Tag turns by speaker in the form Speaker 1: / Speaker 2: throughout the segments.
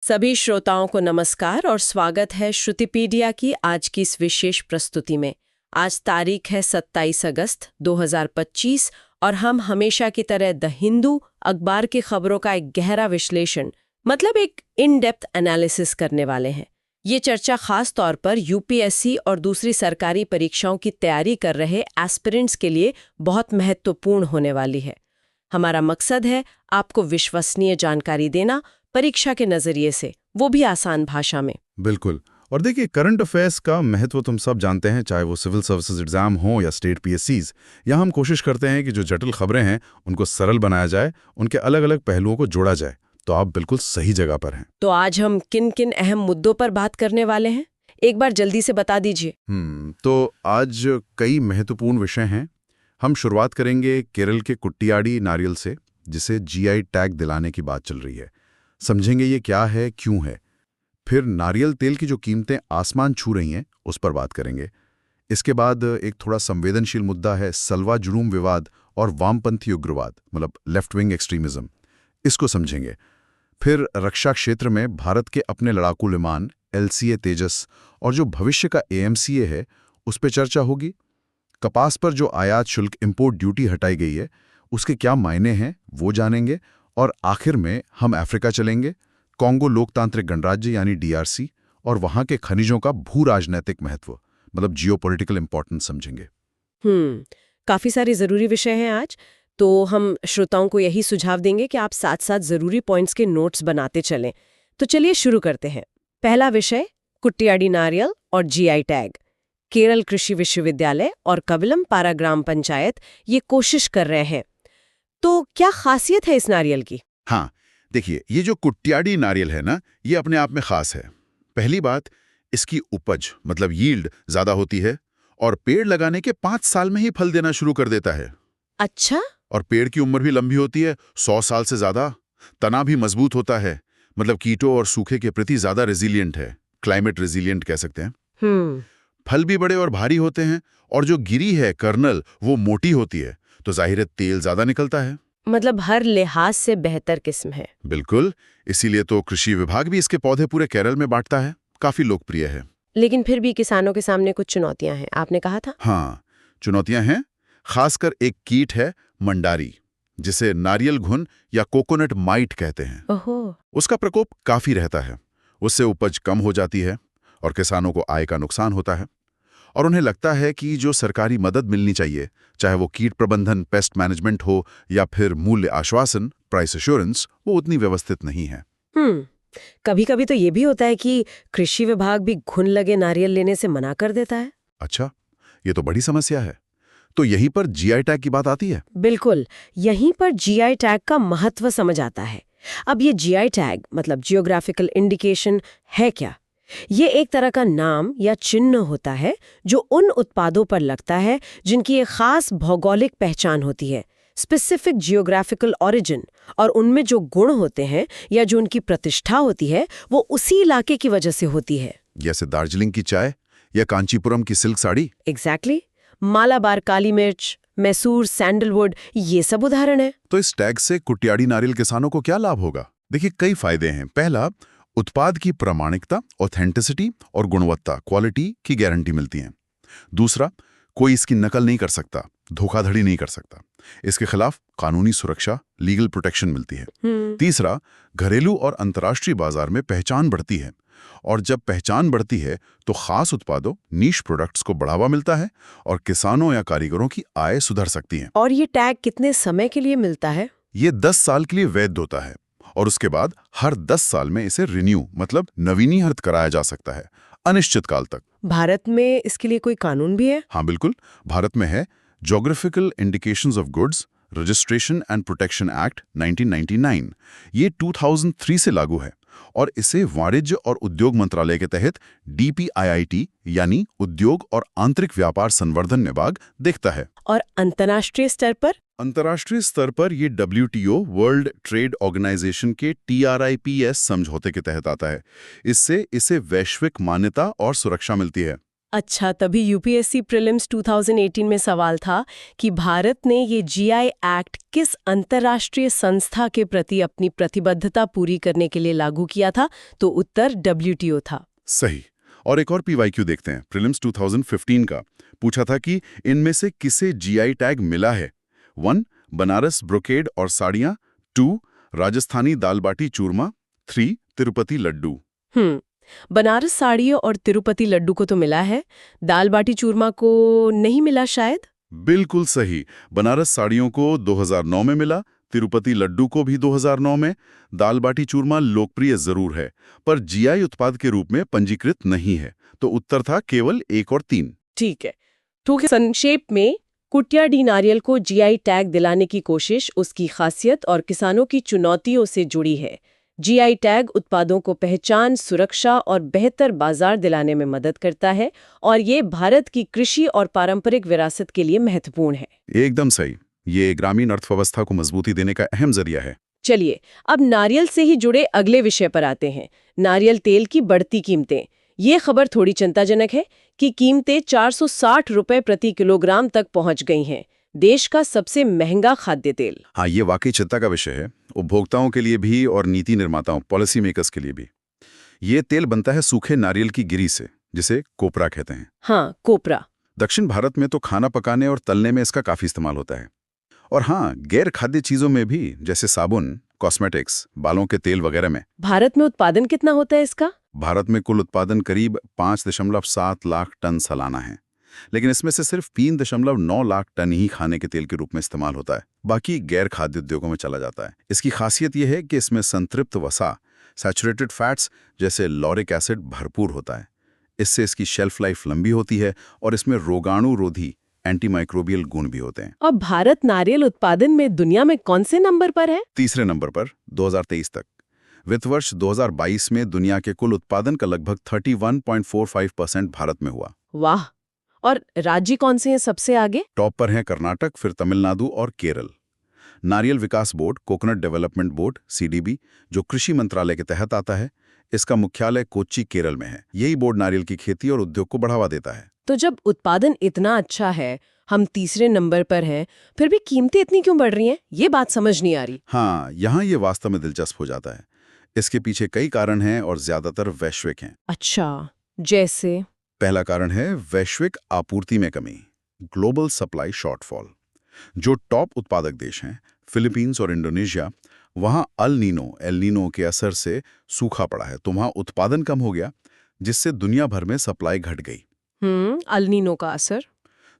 Speaker 1: सभी श्रोताओं को नमस्कार और स्वागत है श्रुतिपीडिया की आज की इस विशेष प्रस्तुति में। आज तारीख है 27 अगस्त 2025 और हम हमेशा की तरह द हिंदू अखबार की खबरों का एक गहरा विश्लेषण मतलब एक इन डेप्थ एनालिसिस करने वाले हैं। ये चर्चा खास तौर पर यूपीएससी और दूसरी सरकारी परीक्षाओं की तैयारी कर रहे एस्पिरेंट्स के लिए बहुत महत्वपूर्ण होने वाली है। हमारा मकसद है आपको विश्वसनीय जानकारी देना, परीक्षा के नजरिए से, वो भी आसान भाषा में।
Speaker 2: बिल्कुल। और देखिए, करंट अफेयर्स का महत्व तुम सब जानते हैं, चाहे वो सिविल सर्विसेज एग्जाम हो या स्टेट पीएससीज। यहाँ हम कोशिश करते हैं कि जो जटिल खबरें हैं उनको सरल बनाया जाए, उनके अलग अलग पहलुओं को जोड़ा जाए। तो आप बिल्कुल सही जगह पर हैं।
Speaker 1: तो आज हम किन किन अहम मुद्दों पर बात करने वाले हैं, एक बार जल्दी से बता दीजिए।
Speaker 2: तो आज कई महत्वपूर्ण विषय हैं। हम शुरुआत करेंगे केरल के कुट्टियाडी नारियल से, जिसे जीआई टैग दिलाने की बात चल रही है। समझेंगे ये क्या है, क्यों है। फिर नारियल तेल की जो कीमतें आसमान छू रही हैं, उस पर बात करेंगे। इसके बाद एक थोड़ा संवेदनशील मुद्दा है सलवा जुड़ूम विवाद और वामपंथी उग्रवाद, मतलब लेफ्ट विंग एक्सट्रीमिज्म। इसको समझेंगे। फिर रक्षा क्षेत्र में भारत के अपने लड़ाकू विमान LCA तेजस और जो भविष्य का AMCA है, उस पर चर्चा होगी। कपास पर जो आयात शुल्क इंपोर्ट ड्यूटी हटाई गई है, उसके क्या मायने हैं, वो जानेंगे। और आखिर में हम अफ्रीका चलेंगे, कॉन्गो लोकतांत्रिक गणराज्य यानी DRC, और वहां के खनिजों का भू राजनैतिक महत्व, मतलब जियोपॉलिटिकल इंपॉर्टेंस समझेंगे।
Speaker 1: काफी सारे जरूरी विषय हैं आज। तो हम श्रोताओं को यही सुझाव देंगे कि आप साथ साथ जरूरी पॉइंट्स के नोट्स बनाते चलें। तो चलिए शुरू करते हैं। पहला विषय, कुट्टियाडी नारियल और GI टैग। केरल कृषि विश्वविद्यालय और कविलम पारा ग्राम पंचायत ये कोशिश कर रहे हैं। तो क्या खासियत है इस नारियल की?
Speaker 3: हाँ, देखिए, ये जो कुट्टियाडी नारियल है ना, ये अपने आप में खास है। पहली बात, इसकी उपज मतलब यील्ड ज्यादा होती है और पेड़ लगाने के 5 साल में ही फल देना शुरू कर देता है।
Speaker 1: अच्छा।
Speaker 3: और पेड़ की उम्र भी लंबी होती है, 100 साल से ज्यादा। तना भी मजबूत होता है, मतलब कीटों और सूखे के प्रति ज्यादा रेजिलिएंट है, क्लाइमेट रेजिलिएंट कह सकते हैं। फल भी बड़े और भारी होते हैं, और जो गिरी है कर्नल, वो मोटी होती है, तो जाहिर है तेल ज्यादा निकलता है।
Speaker 1: मतलब हर लिहाज से बेहतर किस्म है।
Speaker 3: बिल्कुल, इसीलिए तो कृषि विभाग भी इसके पौधे पूरे केरल में बांटता है। काफी लोकप्रिय है।
Speaker 1: लेकिन फिर भी किसानों के सामने कुछ चुनौतियां हैं, आपने कहा था।
Speaker 3: हाँ, चुनौतियां हैं। खासकर एक कीट है मंडारी, जिसे नारियल घुन या कोकोनट माइट कहते हैं।
Speaker 1: ओहो।
Speaker 3: उसका प्रकोप काफी रहता है। उससे उपज कम हो जाती है और किसानों को आय का नुकसान होता है। और उन्हें लगता है कि जो सरकारी मदद मिलनी चाहिए, चाहे वो कीट प्रबंधन, पेस्ट मैनेजमेंट हो या फिर मूल्य आश्वासन, प्राइस एश्योरेंस, वो उतनी व्यवस्थित नहीं है।
Speaker 1: कभी कभी तो ये भी होता है कि कृषि विभाग भी घुन लगे नारियल लेने से मना कर देता है।
Speaker 3: अच्छा, ये तो बड़ी समस्या है। तो यहीं पर GI टैग की बात आती है।
Speaker 1: बिल्कुल, यहीं पर GI टैग का महत्व समझ आता है। अब ये GI टैग मतलब जियोग्राफिकल इंडिकेशन है क्या? ये एक तरह का नाम या चिन्ह होता है जो उन उत्पादों पर लगता है जिनकी एक खास भौगोलिक पहचान होती है, स्पेसिफिक जियोग्राफिकल ओरिजिन, और उनमें जो गुण होते हैं या जो उनकी प्रतिष्ठा होती है वो उसी इलाके की वजह से होती है।
Speaker 3: जैसे दार्जिलिंग की चाय या कांचीपुरम की सिल्क साड़ी।
Speaker 1: एग्जैक्टली। मालाबार काली मिर्च, मैसूर सैंडलवुड, ये सब उदाहरण है।
Speaker 3: तो इस टैग से कुट्टियाडी नारियल किसानों को क्या लाभ होगा? देखिए, कई फायदे हैं। पहला, उत्पाद की प्रामाणिकता, ऑथेंटिसिटी और गुणवत्ता, क्वालिटी की गारंटी मिलती है। दूसरा, कोई इसकी नकल नहीं कर सकता, धोखाधड़ी नहीं कर सकता। इसके खिलाफ कानूनी सुरक्षा, लीगल प्रोटेक्शन मिलती है। तीसरा, घरेलू और अंतर्राष्ट्रीय बाजार में पहचान बढ़ती है, और जब पहचान बढ़ती है तो खास उत्पादों, नीश प्रोडक्ट्स को बढ़ावा मिलता है और किसानों या कारीगरों की आय सुधर सकती है।
Speaker 1: और ये टैग कितने समय के लिए मिलता है?
Speaker 3: ये 10 साल के लिए वैध होता है, और उसके बाद हर 10 साल में इसे रिन्यू मतलब नवीनीकृत कराया जा सकता है, अनिश्चित काल तक।
Speaker 1: भारत में इसके लिए कोई कानून भी है?
Speaker 3: हाँ बिल्कुल, भारत में है geographical indications of goods registration and protection act 1999। ये 2003 से लागू है, और इसे वाणिज्य और उद्योग मंत्रालय के तहत DPIIT यानी उद्योग और आंतरिक व्यापार संवर्धन विभाग देखता है।
Speaker 1: और अंतर्राष्ट्रीय स्तर पर?
Speaker 3: अंतर्राष्ट्रीय स्तर पर ये WTO वर्ल्ड ट्रेड ऑर्गेनाइजेशन के TRIPS समझौते के तहत आता है। इससे इसे वैश्विक मान्यता और सुरक्षा मिलती है।
Speaker 1: अच्छा, तभी यूपीएससी प्रीलिम्स 2018 में सवाल था कि भारत ने ये जीआई एक्ट किस अंतर्राष्ट्रीय संस्था के प्रति अपनी प्रतिबद्धता पूरी करने के लिए लागू किया था, तो उत्तर डब्ल्यूटीओ था।
Speaker 3: सही। और एक और पीवाईक्यू देखते हैं, प्रीलिम्स 2015 का। पूछा था कि इनमें से किसे जीआई टैग मिला है। 1 बनारस ब्रोकेड और साड़ियां, 2 राजस्थानी दाल बाटी चूरमा, 3 तिरुपति लड्डू।
Speaker 1: बनारस साड़ियों और तिरुपति लड्डू को तो मिला है, दाल बाटी चूरमा को नहीं मिला शायद।
Speaker 3: बिल्कुल सही। बनारस साड़ियों को 2009 में मिला, तिरुपति लड्डू को भी 2009 में। दाल बाटी चूरमा लोकप्रिय जरूर है, पर जीआई उत्पाद के रूप में पंजीकृत नहीं है। तो उत्तर था केवल 1 और 3।
Speaker 1: ठीक है। तो संक्षेप में कुटियाडी नारियल को जीआई टैग दिलाने की कोशिश उसकी खासियत और किसानों की चुनौतियों से जुड़ी है। जीआई टैग उत्पादों को पहचान, सुरक्षा और बेहतर बाजार दिलाने में मदद करता है और ये भारत की कृषि और पारंपरिक विरासत के लिए महत्वपूर्ण है।
Speaker 3: एकदम सही। ये ग्रामीण अर्थव्यवस्था को मजबूती देने का अहम जरिया है।
Speaker 1: चलिए, अब नारियल से ही जुड़े अगले विषय पर आते हैं, नारियल तेल की बढ़ती कीमतें। ये खबर थोड़ी चिंताजनक है कि कीमतें 460 रुपए प्रति किलोग्राम तक पहुंच गई हैं। देश का सबसे महंगा खाद्य तेल।
Speaker 3: हाँ, ये वाकई चिंता का विषय है, उपभोक्ताओं के लिए भी और नीति निर्माताओं, पॉलिसी मेकर्स के लिए भी। ये तेल बनता है सूखे नारियल की गिरी से, जिसे कोपरा कहते हैं।
Speaker 1: हाँ, कोपरा।
Speaker 3: दक्षिण भारत में तो खाना पकाने और तलने में इसका काफी इस्तेमाल होता है। और हाँ, गैर खाद्य चीजों में भी, जैसे साबुन, कॉस्मेटिक्स, बालों के तेल वगैरह में।
Speaker 1: भारत में उत्पादन कितना होता है इसका?
Speaker 3: भारत में कुल उत्पादन करीब 5.7 लाख टन सालाना है, लेकिन इसमें से सिर्फ 3.9 लाख टन ही खाने के तेल के रूप में इस्तेमाल होता है। बाकी गैर खाद्य उद्योगों में चला जाता है। इसकी खासियत यह है कि इसमें संतृप्त वसा, सैचुरेटेड फैट्स जैसे लॉरिक एसिड भरपूर होता है। इससे इसकी शेल्फ लाइफ लंबी होती है और इसमें रोगाणुरोधी एंटीमाइक्रोबियल गुण भी होते हैं।
Speaker 1: और भारत नारियल उत्पादन में दुनिया में कौन से नंबर पर है?
Speaker 3: तीसरे नंबर पर 2023 तक। वित्त वर्ष 2022 में दुनिया के कुल उत्पादन का लगभग 31.45% भारत में हुआ।
Speaker 1: वाह! और राज्य कौन से हैं सबसे आगे?
Speaker 3: टॉप पर हैं कर्नाटक, फिर तमिलनाडु और केरल। नारियल विकास बोर्ड, कोकोनट डेवलपमेंट बोर्ड (CDB), जो कृषि मंत्रालय के तहत आता है, इसका मुख्यालय कोच्चि, केरल में है। यही बोर्ड नारियल की खेती और उद्योग को बढ़ावा देता है।
Speaker 1: तो जब उत्पादन इतना अच्छा है, हम तीसरे नंबर पर हैं, फिर भी कीमतें इतनी क्यों बढ़ रही हैं? ये बात समझ नहीं आ रही।
Speaker 3: हाँ, यहाँ ये वास्तव में दिलचस्प हो जाता है। इसके पीछे कई कारण हैं और ज्यादातर वैश्विक हैं।
Speaker 1: अच्छा, जैसे?
Speaker 3: पहला कारण है वैश्विक आपूर्ति में कमी, ग्लोबल सप्लाई शॉर्टफॉल। जो टॉप उत्पादक देश हैं, फिलीपींस और इंडोनेशिया, वहाँ एल नीनो के असर से सूखा पड़ा है, तो वहाँ उत्पादन कम हो गया, जिससे दुनिया भर में सप्लाई घट गई।
Speaker 1: एल नीनो का असर।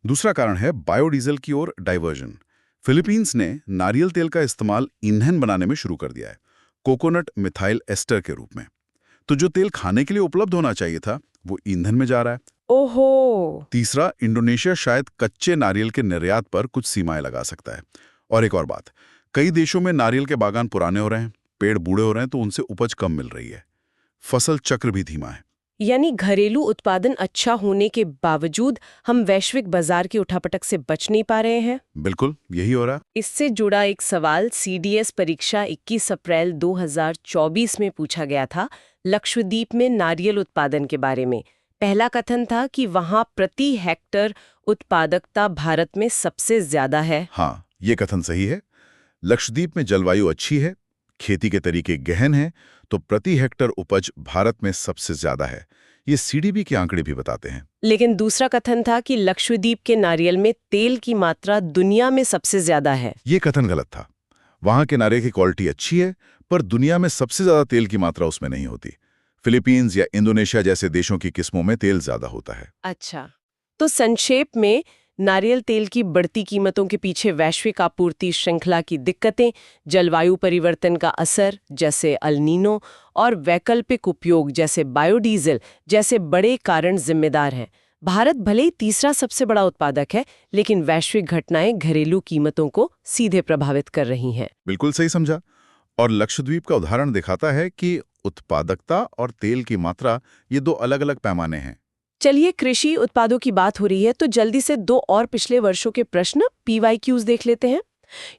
Speaker 3: दूसरा कारण है बायोडीजल की ओर डाइवर्जन। फिलीपींस ने नारियल तेल का इस्तेमाल ईंधन बनाने में शुरू कर दिया है, कोकोनट मिथाइल एस्टर के रूप में। तो जो तेल खाने के लिए उपलब्ध होना चाहिए था, वो ईंधन में जा रहा है।
Speaker 1: ओहो!
Speaker 3: तीसरा, इंडोनेशिया शायद कच्चे नारियल के निर्यात पर कुछ सीमाएं लगा सकता है। और एक और बात, कई देशों में नारियल के बागान पुराने हो रहे हैं, पेड़ बूढ़े हो रहे हैं, तो उनसे उपज कम मिल रही है। फसल चक्र भी धीमा है।
Speaker 1: यानी घरेलू उत्पादन अच्छा होने के बावजूद हम वैश्विक बाजार की उठापटक से बच नहीं पा रहे हैं।
Speaker 3: बिल्कुल, यही हो रहा है।
Speaker 1: इससे जुड़ा एक सवाल CDS परीक्षा 21 अप्रैल 2024 में पूछा गया था, लक्षद्वीप में नारियल उत्पादन के बारे में। पहला कथन था कि वहां प्रति हेक्टर उत्पादकता भारत में सबसे ज्यादा है।
Speaker 3: हाँ, ये कथन सही है। लक्षद्वीप में जलवायु अच्छी है, खेती के तरीके गहन हैं, तो प्रति हेक्टर उपज भारत में सबसे ज्यादा है। ये CDB के आंकड़े भी बताते हैं।
Speaker 1: लेकिन दूसरा कथन था कि लक्षद्वीप के नारियल में तेल की मात्रा दुनिया में सबसे ज्यादा है।
Speaker 3: ये कथन गलत था। वहां के नारियल की क्वालिटी अच्छी है, पर दुनिया में सबसे ज्यादा तेल की मात्रा उसमें नहीं होती। फिलीपींस या इंडोनेशिया जैसे देशों की किस्मों में तेल ज्यादा होता है।
Speaker 1: अच्छा, तो संक्षेप में नारियल तेल की बढ़ती कीमतों के पीछे वैश्विक आपूर्ति श्रृंखला की दिक्कतें, जलवायु परिवर्तन का असर जैसे एल नीनो और वैकल्पिक उपयोग जैसे बायोडीजल जैसे बड़े कारण जिम्मेदार हैं। भारत भले ही तीसरा सबसे बड़ा उत्पादक है, लेकिन वैश्विक घटनाएं घरेलू कीमतों को सीधे प्रभावित कर रही हैं।
Speaker 3: बिल्कुल सही समझा। और लक्षद्वीप का उदाहरण दिखाता है कि उत्पादकता और तेल की मात्रा, ये दो अलग अलग पैमाने हैं।
Speaker 1: चलिए, कृषि उत्पादों की बात हो रही है तो जल्दी से 2 और पिछले वर्षों के प्रश्न PYQs देख लेते हैं।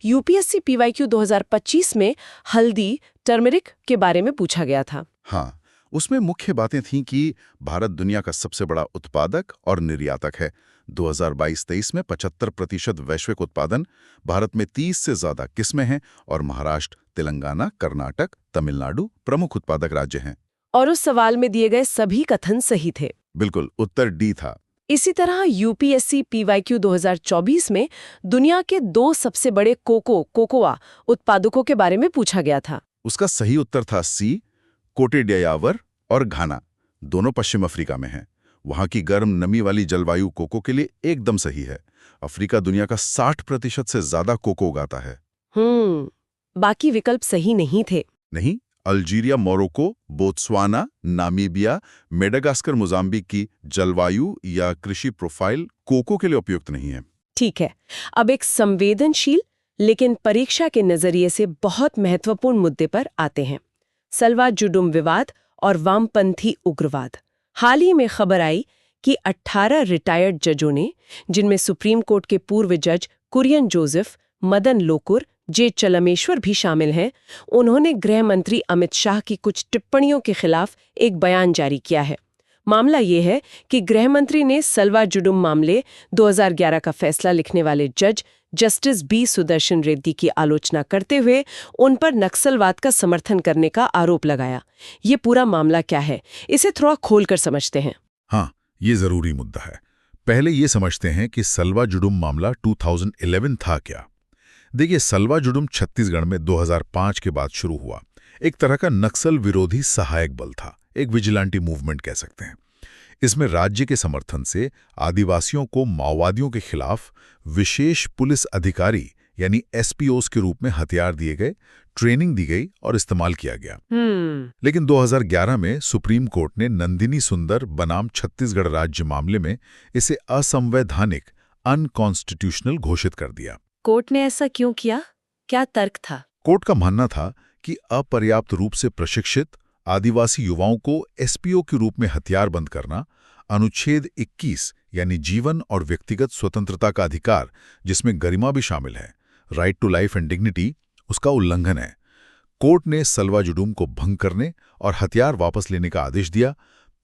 Speaker 1: यूपीएससी PYQ 2025 में हल्दी, टर्मरिक के बारे में पूछा गया था।
Speaker 3: हाँ, उसमें मुख्य बातें थीं कि भारत दुनिया का सबसे बड़ा उत्पादक और निर्यातक है। 2022-23 में 75% वैश्विक उत्पादन, भारत में 30 से ज्यादा किस्में हैं और महाराष्ट्र, तेलंगाना, कर्नाटक, तमिलनाडु प्रमुख उत्पादक राज्य हैं।
Speaker 1: और उस सवाल में दिए गए सभी कथन सही थे।
Speaker 3: बिल्कुल, उत्तर डी था।
Speaker 1: इसी तरह यूपीएससी PYQ 2024 में दुनिया के 2 सबसे बड़े कोकोआ उत्पादकों के बारे में पूछा गया था।
Speaker 3: उसका सही उत्तर था सी, कोटे डियावर और घाना। दोनों पश्चिम अफ्रीका में हैं। वहां की गर्म नमी वाली जलवायु कोको के लिए एकदम सही है। अफ्रीका दुनिया का 60% से ज्यादा कोको उगाता है।
Speaker 1: बाकी विकल्प सही नहीं थे।
Speaker 3: नहीं, Algeria, Morocco, Botswana, Namibia, Madagascar, Mozambique की जलवायु या कृषि प्रोफाइल कोको के लिए उपयुक्त नहीं है।
Speaker 1: ठीक है, अब एक संवेदनशील लेकिन परीक्षा के नजरिए से बहुत महत्वपूर्ण मुद्दे पर आते हैं। सल्वा जुडुम विवाद और वामपंथी उग्रवाद। हाल ही में खबर आई कि 18 रिटायर्ड जजों ने, जिनमें सुप्रीम कोर्ट के पूर्व जज कुरियन जोसेफ, मदन लोकुर, जे चलमेश्वर भी शामिल हैं, उन्होंने गृह मंत्री अमित शाह की कुछ टिप्पणियों के खिलाफ एक बयान जारी किया है। मामला ये है कि गृह मंत्री ने सल्वा जुडुम मामले 2011 का फैसला लिखने वाले जज जस्टिस बी सुदर्शन रेड्डी की आलोचना करते हुए उन पर नक्सलवाद का समर्थन करने का आरोप लगाया। ये पूरा मामला क्या है, इसे थोड़ा खोलकर समझते हैं।
Speaker 3: हाँ, ये जरूरी मुद्दा है। पहले ये समझते हैं कि सल्वा जुडुम मामला 2011 था क्या। देखिए, सल्वा जुडुम छत्तीसगढ़ में 2005 के बाद शुरू हुआ। एक तरह का नक्सल विरोधी सहायक बल था, एक विजिलेंटी मूवमेंट कह सकते हैं। इसमें राज्य के समर्थन से आदिवासियों को माओवादियों के खिलाफ विशेष पुलिस अधिकारी यानी SPOs के रूप में हथियार दिए गए, ट्रेनिंग दी गई और इस्तेमाल किया गया। लेकिन 2011 में सुप्रीम कोर्ट ने नंदिनी सुंदर बनाम छत्तीसगढ़ राज्य मामले में इसे असंवैधानिक, अनकॉन्स्टिट्यूशनल घोषित कर दिया।
Speaker 1: कोर्ट ने ऐसा क्यों किया? क्या तर्क था?
Speaker 3: कोर्ट का मानना था कि अपर्याप्त रूप से प्रशिक्षित आदिवासी युवाओं को SPO के रूप में हथियारबंद करना, अनुच्छेद 21 यानी जीवन और व्यक्तिगत स्वतंत्रता का अधिकार, जिसमें गरिमा भी शामिल है, right to life and dignity, उसका उल्लंघन है। कोर्ट ने सल्वा जुडुम को भंग करने और हथियार वापस लेने का आदेश दिया।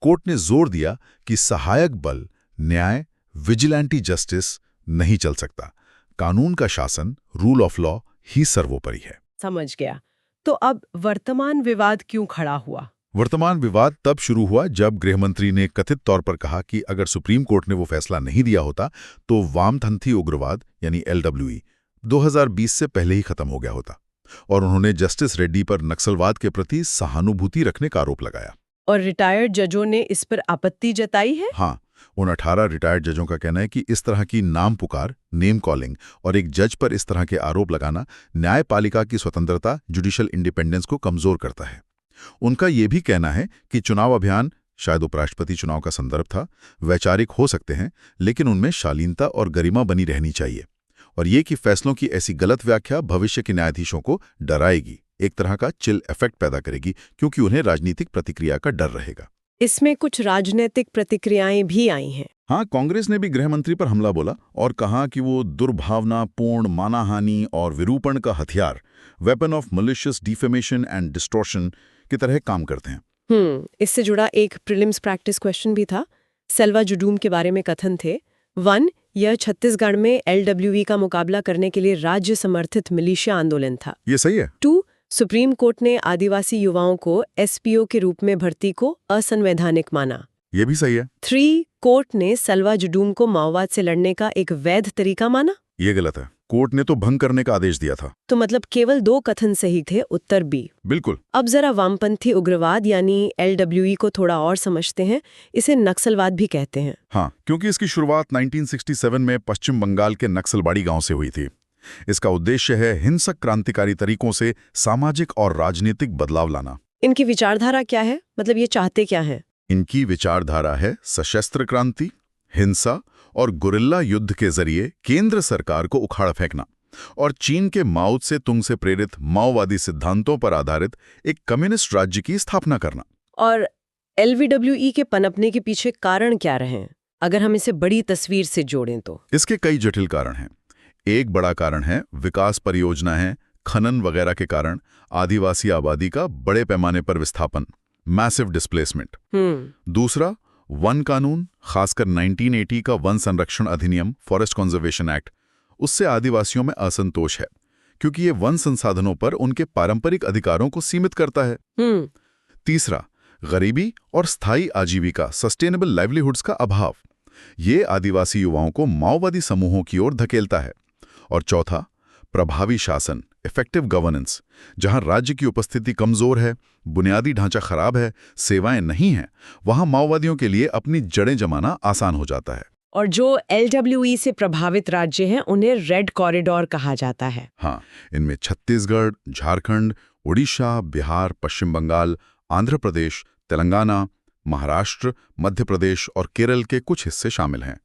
Speaker 3: कोर्ट ने जोर दिया कि सहायक बल, न्याय, विजिलेंटी जस्टिस नहीं चल सकता। कानून का शासन, रूल ऑफ लॉ ही सर्वोपरि है।
Speaker 1: समझ गया। तो अब वर्तमान विवाद क्यों खड़ा हुआ?
Speaker 3: वर्तमान विवाद तब शुरू हुआ जब गृहमंत्री ने कथित तौर पर कहा कि अगर सुप्रीम कोर्ट ने वो फैसला नहीं दिया होता तो वामपंथी उग्रवाद यानी LWE 2020 से पहले ही खत्म हो गया होता। और उन्होंने जस्टिस रेड्डी पर नक्सलवाद के प्रति सहानुभूति रखने का आरोप लगाया।
Speaker 1: और रिटायर्ड जजों ने इस पर आपत्ति जताई है?
Speaker 3: हाँ, उन 18 रिटायर्ड जजों का कहना है कि इस तरह की नाम पुकार, नेम कॉलिंग और एक जज पर इस तरह के आरोप लगाना न्यायपालिका की स्वतंत्रता, जुडिशियल इंडिपेंडेंस को कमजोर करता है। उनका यह भी कहना है कि चुनाव अभियान, शायद उपराष्ट्रपति चुनाव का संदर्भ था, वैचारिक हो सकते हैं, लेकिन उनमें शालीनता और गरिमा बनी रहनी चाहिए। और ये कि फैसलों की ऐसी गलत व्याख्या भविष्य के न्यायाधीशों को डराएगी, एक तरह का चिल इफेक्ट पैदा करेगी, क्योंकि उन्हें राजनीतिक प्रतिक्रिया का डर रहेगा।
Speaker 1: इसमें कुछ राजनीतिक प्रतिक्रियाएं भी आई हैं।
Speaker 3: हाँ, कांग्रेस ने भी गृहमंत्री पर हमला बोला और कहा कि वो दुर्भावनापूर्ण, मानहानि और विरूपण का हथियार, weapon of malicious defamation and distortion की तरह काम करते हैं।
Speaker 1: इससे जुड़ा एक प्रीलिम्स प्रैक्टिस क्वेश्चन भी था। सल्वा जुडुम के बारे में कथन थे। 1. यह छत्तीसगढ़ में LWE का मुकाबला करने के लिए राज्य समर्थित मिलिशिया आंदोलन था।
Speaker 3: ये सही है।
Speaker 1: 2. सुप्रीम कोर्ट ने आदिवासी युवाओं को SPO के रूप में भर्ती को असंवैधानिक माना।
Speaker 3: ये भी सही है।
Speaker 1: 3. कोर्ट ने सल्वा जुडुम को माओवाद से लड़ने का एक वैध तरीका माना।
Speaker 3: ये गलत है। कोर्ट ने तो भंग करने का आदेश दिया था।
Speaker 1: तो मतलब केवल 2 कथन सही थे, उत्तर B।
Speaker 3: बिल्कुल।
Speaker 1: अब जरा वामपंथी उग्रवाद यानी LWE को थोड़ा और समझते हैं। इसे नक्सलवाद भी कहते हैं।
Speaker 3: हाँ, क्योंकि इसकी शुरुआत 1967 में पश्चिम बंगाल के नक्सलबाड़ी गांव से हुई थी। इसका उद्देश्य है हिंसक क्रांतिकारी तरीकों से सामाजिक और राजनीतिक बदलाव लाना।
Speaker 1: इनकी विचारधारा क्या है? मतलब ये चाहते क्या है?
Speaker 3: इनकी विचारधारा है सशस्त्र क्रांति, हिंसा और गुरिल्ला युद्ध के जरिए केंद्र सरकार को उखाड़ फेंकना और चीन के माओ त्से तुंग से प्रेरित माओवादी सिद्धांतों पर आधारित एक कम्युनिस्ट राज्य की स्थापना करना।
Speaker 1: और LWE के पनपने के पीछे कारण क्या रहे, अगर हम इसे बड़ी तस्वीर से जोड़ें तो?
Speaker 3: इसके कई जटिल कारण हैं। एक बड़ा कारण है विकास परियोजनाएं, खनन वगैरह के कारण आदिवासी आबादी का बड़े पैमाने पर विस्थापन। Massive displacement.
Speaker 1: हम्म।
Speaker 3: दूसरा, वन कानून, खासकर 1980 का वन संरक्षण अधिनियम, फॉरेस्ट कंजर्वेशन एक्ट, उससे आदिवासियों में असंतोष है क्योंकि ये वन संसाधनों पर उनके पारंपरिक अधिकारों को सीमित करता है। तीसरा, गरीबी और स्थायी आजीविका, सस्टेनेबल लाइवलीहुड्स का अभाव, ये आदिवासी युवाओं को माओवादी समूहों की ओर धकेलता है। और चौथा, प्रभावी शासन, इफेक्टिव गवर्नेंस, जहां राज्य की उपस्थिति कमजोर है, बुनियादी ढांचा खराब है, सेवाएं नहीं हैं, वहां माओवादियों के लिए अपनी जड़ें जमाना आसान हो जाता है।
Speaker 1: और जो LWE से प्रभावित राज्य हैं उन्हें रेड कॉरिडोर कहा जाता है।
Speaker 3: हाँ, इनमें छत्तीसगढ़, झारखंड, उड़ीसा, बिहार, पश्चिम बंगाल, आंध्र प्रदेश, तेलंगाना, महाराष्ट्र, मध्य प्रदेश और केरल के कुछ हिस्से शामिल हैं।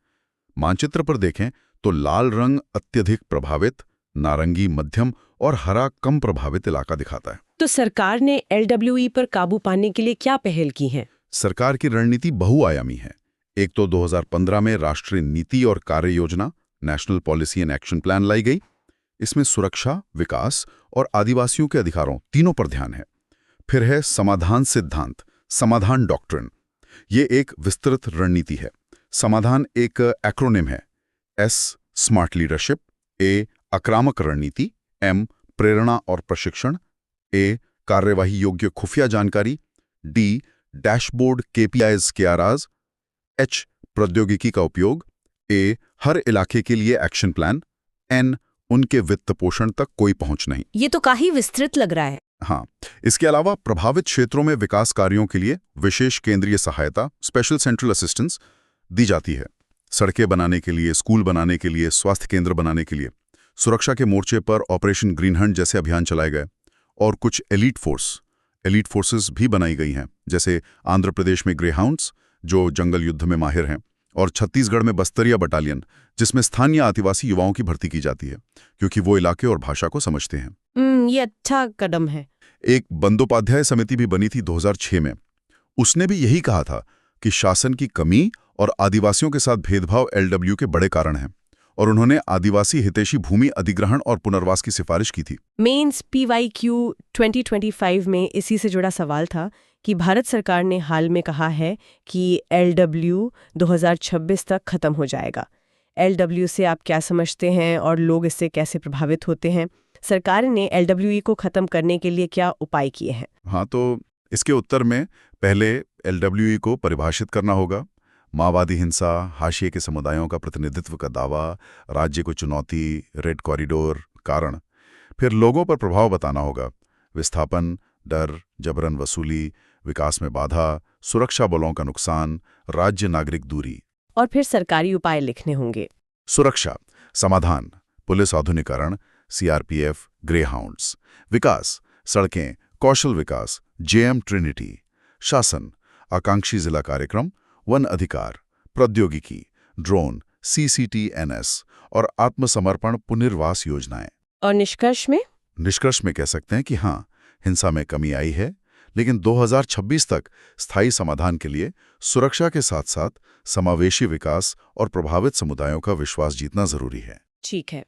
Speaker 3: मानचित्र पर देखें तो लाल रंग अत्यधिक प्रभावित, नारंगी मध्यम और हरा कम प्रभावित इलाका दिखाता है।
Speaker 1: तो सरकार ने LWE पर काबू पाने के लिए क्या पहल की है?
Speaker 3: सरकार की रणनीति बहुआयामी है। एक तो 2015 में राष्ट्रीय नीति और कार्य योजना, national policy and action plan लाई गई। इसमें सुरक्षा, विकास और आदिवासियों के अधिकारों तीनों पर ध्यान है। फिर है समाधान सिद्धांत, समाधान डॉक्ट्रिन। ये एक विस्तृत रणनीति है। समाधान एक एक्रोनिम है। S स्मार्ट लीडरशिप, A आक्रामक रणनीति, M प्रेरणा और प्रशिक्षण, A कार्यवाही योग्य खुफिया जानकारी, D डैशबोर्ड KPIs के आराज, H प्रौद्योगिकी का उपयोग, A हर इलाके के लिए एक्शन प्लान, N उनके वित्त पोषण तक कोई पहुंच नहीं।
Speaker 1: ये तो काफी विस्तृत लग रहा है।
Speaker 3: हाँ, इसके अलावा प्रभावित क्षेत्रों में विकास कार्यों के लिए विशेष केंद्रीय सहायता, स्पेशल सेंट्रल असिस्टेंस दी जाती है। सड़कें बनाने के लिए, स्कूल बनाने के लिए, स्वास्थ्य केंद्र बनाने के लिए। सुरक्षा के मोर्चे पर ऑपरेशन ग्रीन हंट जैसे अभियान चलाए गए। और कुछ एलीट फोर्सेस भी बनाई गई हैं, जैसे आंध्र प्रदेश में ग्रेहाउंड्स जो जंगल युद्ध में माहिर हैं, और छत्तीसगढ़ में बस्तरिया बटालियन जिसमें स्थानीय आदिवासी युवाओं की भर्ती की जाती है क्योंकि वो इलाके और भाषा को समझते हैं।
Speaker 1: ये अच्छा कदम है।
Speaker 3: एक बंदोपाध्याय समिति भी बनी थी 2006 में। उसने भी यही कहा था कि शासन की कमी और आदिवासियों के साथ भेदभाव LWE के बड़े कारण हैं, और उन्होंने आदिवासी हितैषी भूमि अधिग्रहण और पुनर्वास की सिफारिश की थी।
Speaker 1: मेंस PYQ 2025 में इसी से जुड़ा सवाल था कि भारत सरकार ने हाल में कहा है कि LWE 2026 तक खत्म हो जाएगा। LWE से आप क्या समझते हैं और लोग इससे कैसे प्रभावित होते हैं? सरकार ने LWE को खत्म करने के लिए क्या उपाय किए हैं?
Speaker 3: हाँ, तो इसके उत्तर में पहले LWE को परिभाषित करना होगा। माओवादी हिंसा, हाशिए के समुदायों का प्रतिनिधित्व का दावा, राज्य को चुनौती, रेड कॉरिडोर, कारण। फिर लोगों पर प्रभाव बताना होगा, विस्थापन, डर, जबरन वसूली, विकास में बाधा, सुरक्षा बलों का नुकसान, राज्य नागरिक दूरी।
Speaker 1: और फिर सरकारी उपाय लिखने होंगे।
Speaker 3: सुरक्षा, समाधान, पुलिस आधुनिकीकरण, CRPF, ग्रेहाउंड्स। विकास, सड़कें, कौशल विकास, JM ट्रिनिटी। शासन, आकांक्षी जिला कार्यक्रम, वन अधिकार, प्रौद्योगिकी, ड्रोन, CCTNS और आत्मसमर्पण पुनर्वास योजनाएं।
Speaker 1: और निष्कर्ष में
Speaker 3: कह सकते हैं कि हाँ, हिंसा में कमी आई है, लेकिन 2026 तक स्थायी समाधान के लिए सुरक्षा के साथ साथ समावेशी विकास और प्रभावित समुदायों का विश्वास जीतना जरूरी है।
Speaker 1: ठीक है,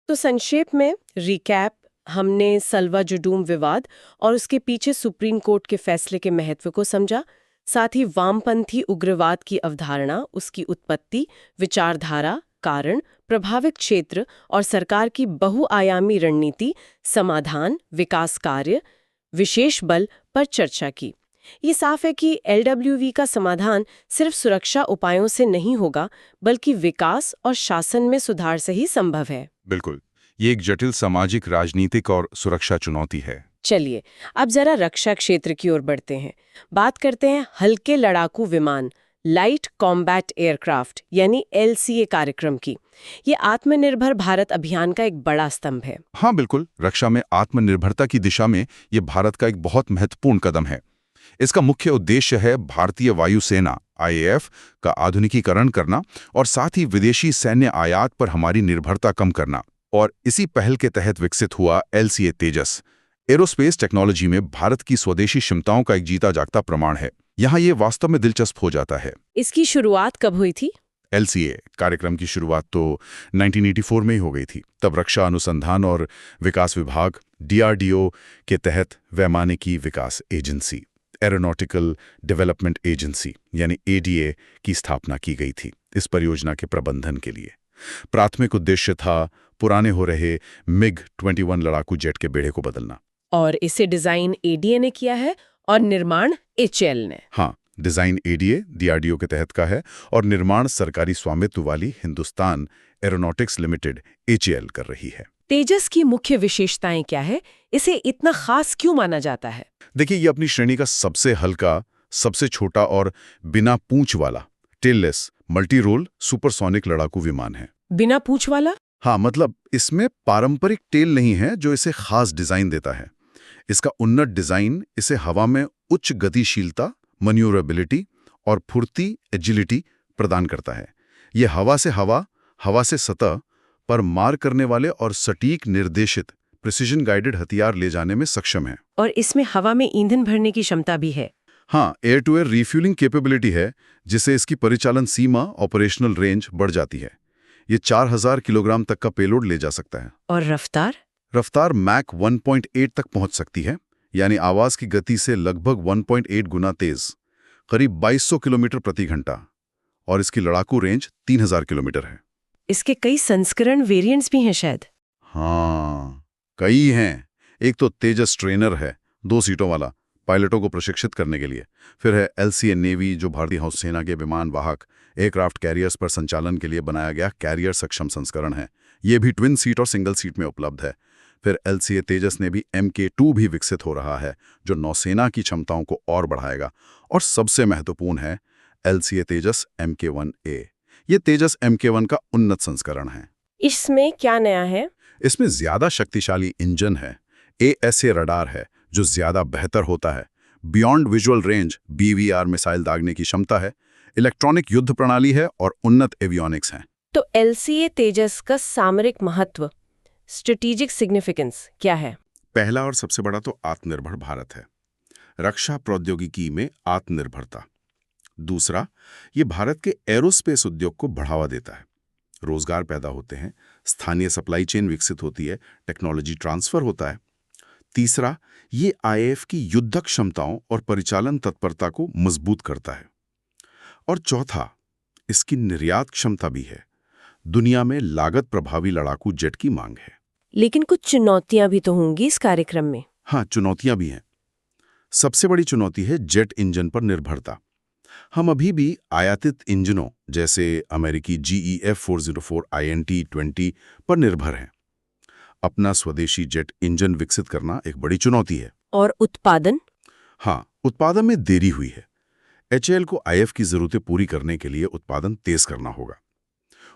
Speaker 1: तो संक्षेप में रिकैप, हमने सलवा जुडूम विवाद और उसके पीछे सुप्रीम कोर्ट के फैसले के महत्व को समझा। साथ ही वामपंथी उग्रवाद की अवधारणा, उसकी उत्पत्ति, विचारधारा, कारण, प्रभावित क्षेत्र और सरकार की बहुआयामी रणनीति, समाधान, विकास कार्य, विशेष बल पर चर्चा की। ये साफ है कि LWE का समाधान सिर्फ सुरक्षा उपायों से नहीं होगा, बल्कि विकास और शासन में सुधार से ही संभव है।
Speaker 4: बिल्कुल, ये एक जटिल सामाजिक, राजनीतिक और सुरक्षा चुनौती है।
Speaker 1: चलिए अब जरा रक्षा क्षेत्र की ओर बढ़ते हैं। बात करते हैं हल्के लड़ाकू विमान, लाइट कॉम्बैट एयरक्राफ्ट यानी LCA कार्यक्रम की। ये आत्मनिर्भर भारत अभियान का एक बड़ा स्तंभ है।
Speaker 4: हाँ बिल्कुल, रक्षा में आत्मनिर्भरता की दिशा में ये भारत का एक बहुत महत्वपूर्ण कदम है। इसका मुख्य उद्देश्य है भारतीय वायुसेना IAF का आधुनिकीकरण करना और साथ ही विदेशी सैन्य आयात पर हमारी निर्भरता कम करना। और इसी पहल के तहत विकसित हुआ LCA तेजस एरोस्पेस टेक्नोलॉजी में भारत की स्वदेशी क्षमताओं का एक जीता जागता प्रमाण है। यहाँ ये वास्तव में दिलचस्प हो जाता है।
Speaker 1: इसकी शुरुआत कब हुई थी?
Speaker 4: LCA कार्यक्रम की शुरुआत तो 1984 में ही हो गई थी। तब रक्षा अनुसंधान और विकास विभाग DRDO के तहत वैमानिकी विकास एजेंसी
Speaker 3: एरोनॉटिकल डेवलपमेंट एजेंसी यानी एडीए की स्थापना की गई थी इस परियोजना के प्रबंधन के लिए। प्राथमिक उद्देश्य था पुराने हो रहे MiG-21 लड़ाकू जेट के बेड़े को बदलना।
Speaker 1: और इसे डिजाइन एडीए ने किया है और निर्माण एचएएल ने।
Speaker 3: हाँ, डिजाइन एडीए डीआरडीओ के तहत का है और निर्माण सरकारी स्वामित्व वाली हिंदुस्तान एरोनॉटिक्स लिमिटेड एचएएल कर रही है।
Speaker 1: तेजस की मुख्य विशेषताएं क्या है? इसे इतना खास क्यों माना जाता है?
Speaker 3: देखिए, ये अपनी श्रेणी का सबसे हल्का, सबसे छोटा और बिना पूंछ वाला टेललेस मल्टी रोल सुपरसोनिक लड़ाकू विमान है।
Speaker 1: बिना पूंछ वाला?
Speaker 3: हाँ, मतलब इसमें पारंपरिक टेल नहीं है जो इसे खास डिजाइन देता है। इसका उन्नत डिजाइन इसे हवा में उच्च गतिशीलता, मैन्यूवरेबिलिटी और फुर्ती एजिलिटी प्रदान करता है। ये हवा से सतह पर मार करने वाले और सटीक निर्देशित प्रिसिजन गाइडेड हथियार ले जाने में सक्षम है।
Speaker 1: और इसमें हवा में ईंधन भरने की क्षमता भी है।
Speaker 3: हाँ, air to air refuelling capability है, जिससे इसकी परिचालन सीमा ऑपरेशनल रेंज बढ़ जाती है। ये 4000 किलोग्राम तक का पेलोड ले जा सकता है।
Speaker 1: और रफ्तार
Speaker 3: मैक 1.8 तक पहुंच सकती है, यानी आवाज की गति से लगभग 1.8 गुना तेज, करीब 2200 किलोमीटर प्रति घंटा। और इसकी लड़ाकू रेंज 3000 किलोमीटर है।
Speaker 1: इसके कई संस्करण वेरिएंट्स भी हैं शायद।
Speaker 3: हाँ, कई हैं। एक तो तेजस ट्रेनर है, 2 सीटों वाला, पायलटों को प्रशिक्षित करने के लिए। फिर है LCA नेवी, जो भारतीय नौसेना के विमान वाहक एयरक्राफ्ट कैरियर्स पर संचालन के लिए बनाया गया कैरियर सक्षम संस्करण है। ये भी ट्विन सीट और सिंगल सीट में उपलब्ध है। फिर LCA तेजस ने भी MK2 भी विकसित हो रहा है, जो नौसेना की क्षमताओं को और बढ़ाएगा। और सबसे महत्वपूर्ण है LCA तेजस MK1A। ये तेजस MK1 का उन्नत संस्करण है।
Speaker 1: इसमें क्या नया है?
Speaker 3: इसमें ज्यादा शक्तिशाली इंजन है, ASA रडार है जो ज्यादा बेहतर होता है, beyond visual range BVR missile दागने की क्षमता है, इलेक्ट्रॉनिक युद्ध प्रणाली है और उन्नत एवियोनिक्स हैं।
Speaker 1: तो LCA तेजस का सामरिक महत्व, स्ट्रेटेजिक सिग्निफिकेंस क्या है?
Speaker 3: पहला और सबसे बड़ा तो आत्मनिर्भर भारत है, रक्षा प्रौद्योगिकी में आत्मनिर्भरता। दूसरा, ये भारत के एरोस्पेस उद्योग को बढ़ावा देता है, रोजगार पैदा होते हैं, स्थानीय सप्लाई चेन विकसित होती है, टेक्नोलॉजी ट्रांसफर होता है। तीसरा, ये IAF की युद्धक क्षमताओं और परिचालन तत्परता को मजबूत करता है। और चौथा, इसकी निर्यात क्षमता भी है। दुनिया में लागत प्रभावी लड़ाकू जेट की मांग है।
Speaker 1: लेकिन कुछ चुनौतियां भी तो होंगी इस कार्यक्रम में।
Speaker 3: हाँ, चुनौतियां भी हैं। सबसे बड़ी चुनौती है जेट इंजन पर निर्भरता। हम अभी भी आयातित इंजनों जैसे अमेरिकी GEF 404 INT-20 पर निर्भर हैं। अपना स्वदेशी जेट इंजन विकसित करना एक बड़ी चुनौती है।
Speaker 1: और उत्पादन?
Speaker 3: हाँ, उत्पादन में देरी हुई है। HAL को IF की जरूरतें पूरी करने के लिए उत्पादन तेज करना होगा।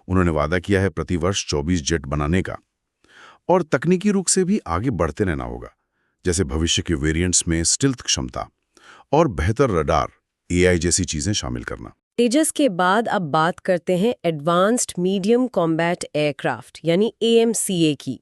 Speaker 3: उन्होंने वादा किया है प्रतिवर्ष 24 जेट बनाने का। और तकनीकी रूप से भी आगे बढ़ते रहना होगा, जैसे भविष्य के वेरिएंट्स में स्टिल्थ क्षमता और बेहतर रडार, AI जैसी चीजें शामिल करना।
Speaker 1: तेजस के बाद अब बात करते हैं एडवांस्ड मीडियम कॉम्बैट एयरक्राफ्ट यानी AMCA की।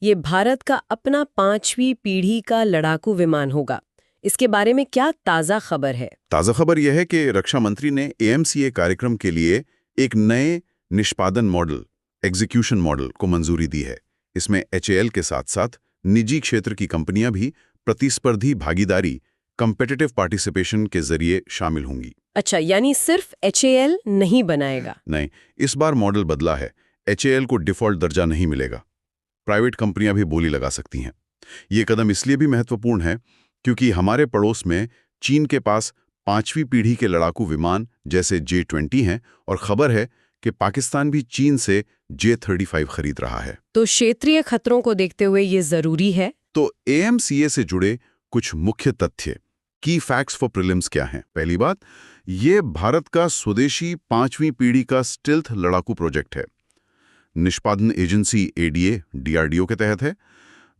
Speaker 1: ये भारत का अपना 5वीं पीढ़ी का लड़ाकू विमान होगा। इसके बारे में क्या ताज़ा खबर है?
Speaker 3: ताज़ा खबर यह है कि रक्षा मंत्री ने AMCA कार्यक्रम के लिए एक नए निष्पादन मॉडल, एग्जीक्यूशन मॉडल को मंजूरी दी है। इसमें HAL के साथ साथ निजी क्षेत्र की कंपनियां भी प्रतिस्पर्धी भागीदारी, कम्पिटिटिव पार्टिसिपेशन के जरिए शामिल होंगी।
Speaker 1: अच्छा, यानी सिर्फ HAL नहीं बनाएगा?
Speaker 3: नहीं, इस बार मॉडल बदला है। HAL को डिफॉल्ट दर्जा नहीं मिलेगा। प्राइवेट कंपनियां भी बोली लगा सकती हैं। ये कदम इसलिए भी महत्वपूर्ण है क्योंकि हमारे पड़ोस में चीन के पास 5वीं पीढ़ी के लड़ाकू विमान जैसे J-20 हैं और खबर है कि पाकिस्तान भी चीन से J-35 खरीद रहा है।
Speaker 1: तो क्षेत्रीय खतरों को देखते हुए ये जरूरी है।
Speaker 3: तो AMCA से जुड़े कुछ मुख्य तथ्य, की फैक्ट्स फॉर प्रीलिम्स क्या हैं? पहली बात, ये भारत का स्वदेशी 5वीं पीढ़ी का स्टिल्थ लड़ाकू प्रोजेक्ट है। निष्पादन एजेंसी ADA DRDO के तहत है।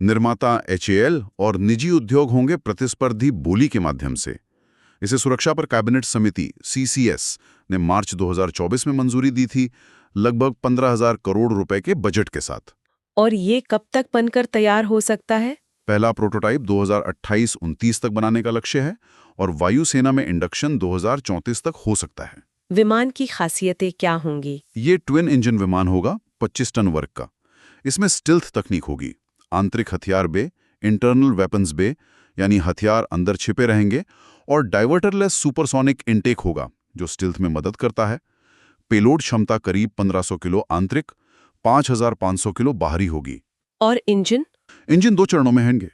Speaker 3: निर्माता HAL और निजी उद्योग होंगे प्रतिस्पर्धी बोली के माध्यम से। इसे सुरक्षा पर कैबिनेट समिति CCS ने मार्च 2024 में मंजूरी दी थी, लगभग 15,000 करोड़ रुपए के बजट के साथ।
Speaker 1: और ये कब तक बनकर तैयार हो सकता है?
Speaker 3: पहला प्रोटोटाइप 2028-29 तक बनाने का लक्ष्य है और वायुसेना में इंडक्शन 2034 तक हो सकता है।
Speaker 1: विमान की खासियतें क्या होंगी?
Speaker 3: ये ट्विन इंजन विमान होगा, 25 टन वर्ग का। इसमें स्टिल्थ तकनीक होगी, आंतरिक हथियार बे, इंटरनल वेपन्स बे, यानी हथियार अंदर छिपे रहेंगे और डाइवर्टरलेस सुपरसोनिक इनटेक होगा जो स्टिल्थ में मदद करता है। पेलोड क्षमता करीब 1500 किलो आंतरिक, 5500 किलो बाहरी होगी।
Speaker 1: और इंजन
Speaker 3: 2 चरणों में होंगे।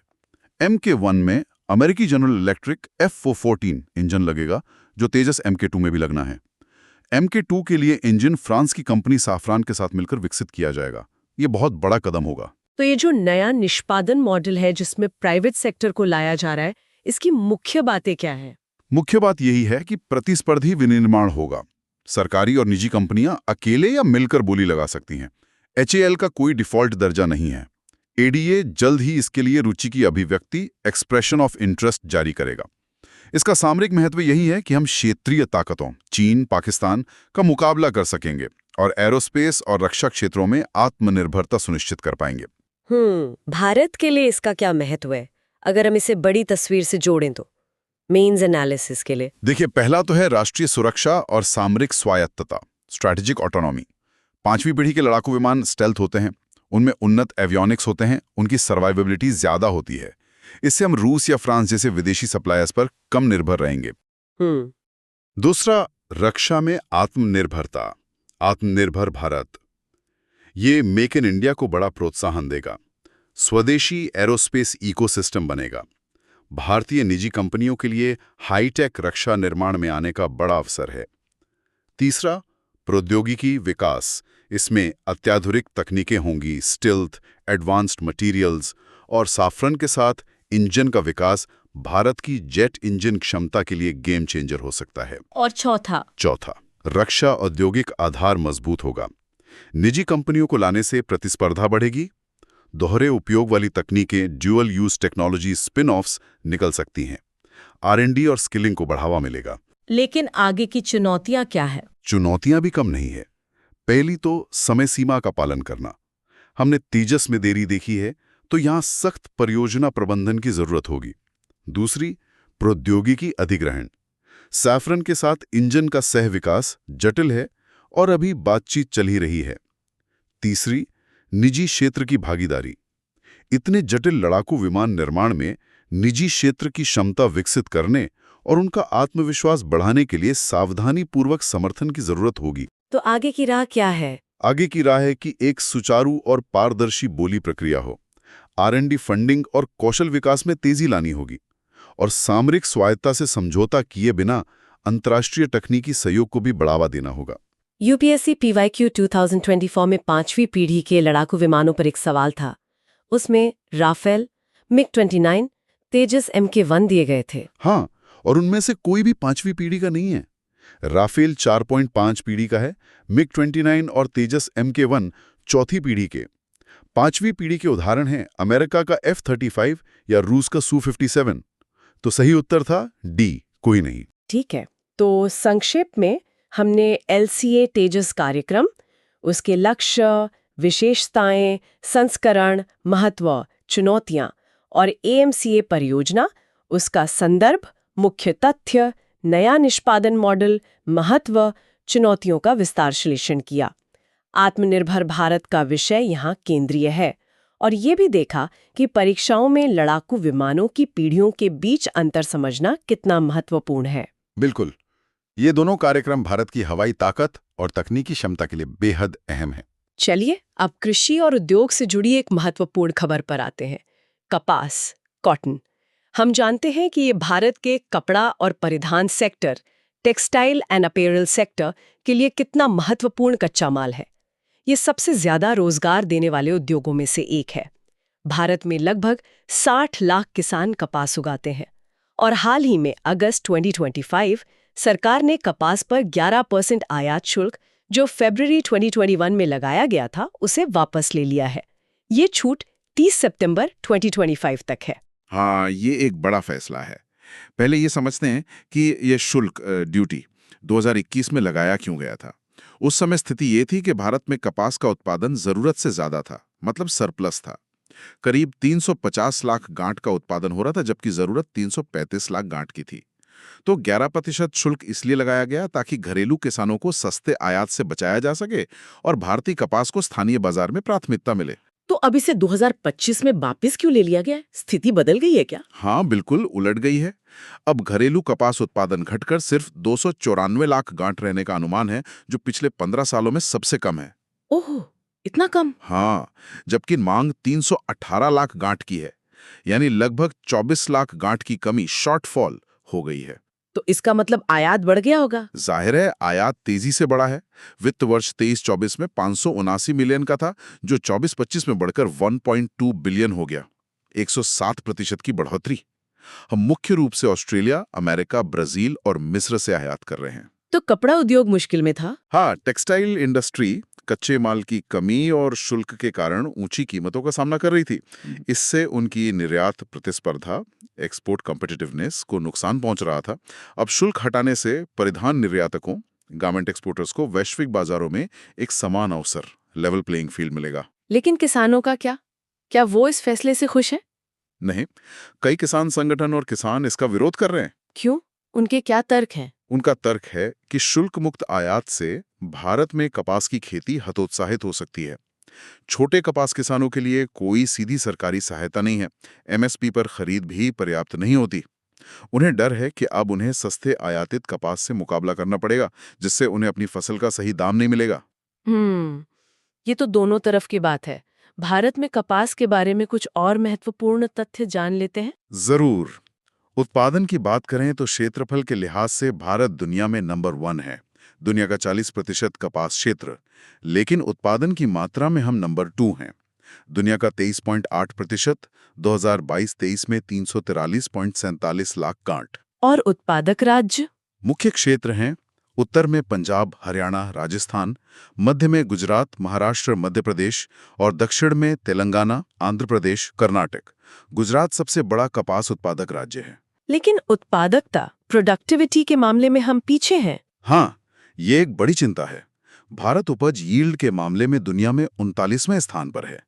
Speaker 3: MK1 में अमेरिकी जनरल इलेक्ट्रिक F414 इंजन लगेगा जो तेजस MK2 में भी लगना है। MK2 के लिए इंजन फ्रांस की कंपनी साफरान के साथ मिलकर विकसित किया जाएगा। ये बहुत बड़ा कदम होगा।
Speaker 1: तो ये जो नया निष्पादन मॉडल है जिसमें प्राइवेट सेक्टर को लाया जा रहा है, इसकी मुख्य बातें क्या है?
Speaker 3: मुख्य बात यही है कि प्रतिस्पर्धी विनिर्माण होगा। सरकारी और निजी कंपनियां अकेले या मिलकर बोली लगा सकती हैं। HAL का कोई डिफॉल्ट दर्जा नहीं है। ADA जल्द ही इसके लिए रुचि की अभिव्यक्ति एक्सप्रेशन ऑफ इंटरेस्ट जारी करेगा। इसका सामरिक महत्व यही है कि हम क्षेत्रीय ताकतों चीन, पाकिस्तान का मुकाबला कर सकेंगे और एरोस्पेस और रक्षा क्षेत्रों में आत्मनिर्भरता सुनिश्चित कर पाएंगे।
Speaker 1: भारत के लिए इसका क्या महत्व है अगर हम इसे बड़ी तस्वीर से जोड़ें तो, मेंस एनालिसिस के लिए?
Speaker 3: देखिए, पहला तो है राष्ट्रीय सुरक्षा और सामरिक स्वायत्तता, स्ट्रैटेजिक ऑटोनॉमी। 5वीं पीढ़ी के लड़ाकू विमान स्टेल्थ होते हैं, उनमें उन्नत एवियोनिक्स होते हैं, उनकी सर्वाइवेबिलिटी ज्यादा होती है। इससे हम रूस या फ्रांस जैसे विदेशी सप्लायर्स पर कम निर्भर रहेंगे। दूसरा, रक्षा में आत्मनिर्भरता, आत्मनिर्भर भारत। ये मेक इन इंडिया को बड़ा प्रोत्साहन देगा। स्वदेशी एरोस्पेस इकोसिस्टम बनेगा। भारतीय निजी कंपनियों के लिए हाईटेक रक्षा निर्माण में आने का बड़ा अवसर है। तीसरा, प्रौद्योगिकी विकास। इसमें अत्याधुनिक तकनीकें होंगी, स्टिल्थ, एडवांस्ड मटेरियल्स और साफरन के साथ इंजन का विकास भारत की जेट इंजन क्षमता के लिए गेम चेंजर हो सकता है।
Speaker 1: और चौथा,
Speaker 3: रक्षा औद्योगिक आधार मजबूत होगा। निजी कंपनियों को लाने से प्रतिस्पर्धा बढ़ेगी। दोहरे उपयोग वाली तकनीकें, dual use technology spin offs निकल सकती हैं। R&D और स्किलिंग को बढ़ावा मिलेगा।
Speaker 1: लेकिन आगे की चुनौतियां क्या है?
Speaker 3: चुनौतियां भी कम नहीं है। पहली तो समय सीमा का पालन करना। हमने तेजस में देरी देखी है, तो यहां सख्त परियोजना प्रबंधन की जरूरत होगी। दूसरी, प्रौद्योगिकी अधिग्रहण। सैफरन के साथ इंजन का सह विकास जटिल है और अभी बातचीत चल ही रही है। तीसरी, निजी क्षेत्र की भागीदारी। इतने जटिल लड़ाकू विमान निर्माण में निजी क्षेत्र की क्षमता विकसित करने और उनका आत्मविश्वास बढ़ाने के लिए सावधानीपूर्वक समर्थन की जरूरत होगी।
Speaker 1: तो आगे की राह क्या है?
Speaker 3: आगे की राह है कि एक सुचारू और पारदर्शी बोली प्रक्रिया हो। R&D फंडिंग और कौशल विकास में तेजी लानी होगी और सामरिक स्वायत्तता से समझौता किए बिना अंतर्राष्ट्रीय तकनीकी सहयोग को भी बढ़ावा देना होगा।
Speaker 1: UPSC PYQ 2024 में 5वीं पीढ़ी के लड़ाकू विमानों पर एक सवाल था। उसमें राफेल, MiG-29, तेजस MK1 दिए गए थे।
Speaker 3: हाँ, और उनमें से कोई भी 5वीं पीढ़ी का नहीं है। राफेल 4.5 पीढ़ी का है, MiG-29 और तेजस MK1 चौथी पीढ़ी के। 5वीं पीढ़ी के उदाहरण हैं अमेरिका का F-35 या रूस का Su-57। तो सही उत्तर था डी, कोई नहीं।
Speaker 1: ठीक है, तो संक्षेप में हमने LCA तेजस कार्यक्रम, उसके लक्ष्य, विशेषताएं, संस्करण, महत्व, चुनौतियां और AMCA परियोजना, उसका संदर्भ, मुख्य तथ्य, नया निष्पादन मॉडल, महत्व, चुनौतियों का विस्तार विश्लेषण किया। आत्मनिर्भर भारत का विषय यहाँ केंद्रीय है और ये भी देखा कि परीक्षाओं में लड़ाकू विमानों की पीढ़ियों के बीच अंतर समझना कितना महत्वपूर्ण है।
Speaker 4: बिल्कुल, ये दोनों कार्यक्रम भारत की हवाई ताकत और तकनीकी क्षमता के लिए बेहद अहम है।
Speaker 1: चलिए अब कृषि और उद्योग से जुड़ी एक महत्वपूर्ण खबर पर आते हैं। कपास, कॉटन। हम जानते हैं कि ये भारत के कपड़ा और परिधान sector, textile and apparel sector के लिए कितना महत्वपूर्ण कच्चा माल है। ये सबसे ज्यादा रोजगार देने वाले उद्योगों में से एक है। भारत में लगभग 60 लाख किसान कपास उगाते हैं और हाल ही में अगस्त 2025 सरकार ने कपास पर 11% आयात शुल्क जो फरवरी 2021 में लगाया गया था उसे वापस ले लिया है। ये छूट 30 सितंबर 2025 तक है।
Speaker 5: हाँ, ये एक बड़ा फैसला है। पहले ये समझते हैं कि ये शुल्क ड्यूटी 2021 में लगाया क्यों गया था। उस समय स्थिति ये थी कि भारत में कपास का उत्पादन जरूरत से ज्यादा था, मतलब सरप्लस था। करीब 350 लाख गांठ का उत्पादन हो रहा था, जबकि जरूरत 335 लाख गांठ की थी। तो 11% शुल्क इसलिए लगाया गया ताकि घरेलू किसानों को सस्ते आयात से बचाया जा सके और भारतीय कपास को स्थानीय बाजार में प्राथमिकता मिले।
Speaker 1: तो अब इसे 2025 में वापस क्यों ले लिया गया है? स्थिति बदल गई है क्या?
Speaker 5: हाँ, बिल्कुल उलट गई है। अब घरेलू कपास उत्पादन घटकर सिर्फ 294 लाख गांठ रहने का अनुमान है, जो पिछले 15 सालों में सबसे कम है।
Speaker 1: ओह, इतना कम?
Speaker 5: हाँ, जबकि मांग 318 लाख गांठ की है, यानी लगभग 24 लाख गांठ की कमी, शॉर्टफॉल हो गई है।
Speaker 1: तो इसका मतलब आयात बढ़ गया होगा।
Speaker 5: जाहिर है आयात तेजी से बढ़ा है। वित्त वर्ष 23-24 में 579 मिलियन का था, जो 24-25 में बढ़कर 1.2 बिलियन हो गया। 107% की बढ़ोतरी। हम मुख्य रूप से ऑस्ट्रेलिया, अमेरिका, ब्राजील और मिस्र से आयात कर रहे हैं।
Speaker 1: तो कपड़ा उद्योग मुश्किल में था।
Speaker 5: हाँ, टेक्सटाइल इंडस्ट्री कच्चे माल की कमी और शुल्क के कारण ऊंची कीमतों का सामना कर रही थी। इससे उनकी निर्यात प्रतिस्पर्धा, एक्सपोर्ट कॉम्पिटिटिवनेस को नुकसान पहुंच रहा था। अब शुल्क हटाने से परिधान निर्यातकों, गारमेंट एक्सपोर्टर्स को वैश्विक बाजारों में एक समान अवसर, लेवल प्लेइंग फील्ड मिलेगा।
Speaker 1: लेकिन किसानों का क्या? क्या वो इस फैसले से खुश हैं?
Speaker 5: नहीं, कई किसान संगठन और किसान इसका विरोध कर रहे हैं।
Speaker 1: क्यों? उनके क्या तर्क हैं?
Speaker 5: उनका तर्क है कि शुल्क मुक्त आयात से भारत में कपास की खेती हतोत्साहित हो सकती है। छोटे कपास किसानों के लिए कोई सीधी सरकारी सहायता नहीं है। एमएसपी पर खरीद भी पर्याप्त नहीं होती। उन्हें डर है कि अब उन्हें सस्ते आयातित कपास से मुकाबला करना पड़ेगा, जिससे उन्हें अपनी फसल का सही दाम नहीं मिलेगा।
Speaker 1: ये तो दोनों तरफ की बात है। भारत में कपास के बारे में कुछ और महत्वपूर्ण तथ्य जान लेते हैं।
Speaker 5: जरूर। उत्पादन की बात करें तो क्षेत्रफल के लिहाज से भारत दुनिया में नंबर 1 है। दुनिया का 40% कपास क्षेत्र। लेकिन उत्पादन की मात्रा में हम नंबर 2 हैं। दुनिया का 23.8%, 2022-23 में 343.47 लाख गांठ।
Speaker 1: और उत्पादक राज्य?
Speaker 5: मुख्य क्षेत्र हैं उत्तर में पंजाब, हरियाणा, राजस्थान, मध्य में गुजरात, महाराष्ट्र, मध्य प्रदेश और दक्षिण में तेलंगाना, आंध्र प्रदेश, कर्नाटक। गुजरात सबसे बड़ा कपास उत्पादक राज्य है।
Speaker 1: लेकिन उत्पादकता, प्रोडक्टिविटी के मामले में हम पीछे हैं।
Speaker 5: हाँ, ये एक बड़ी चिंता है। भारत उपज यील्ड के मामले में दुनिया में 39वें स्थान पर है।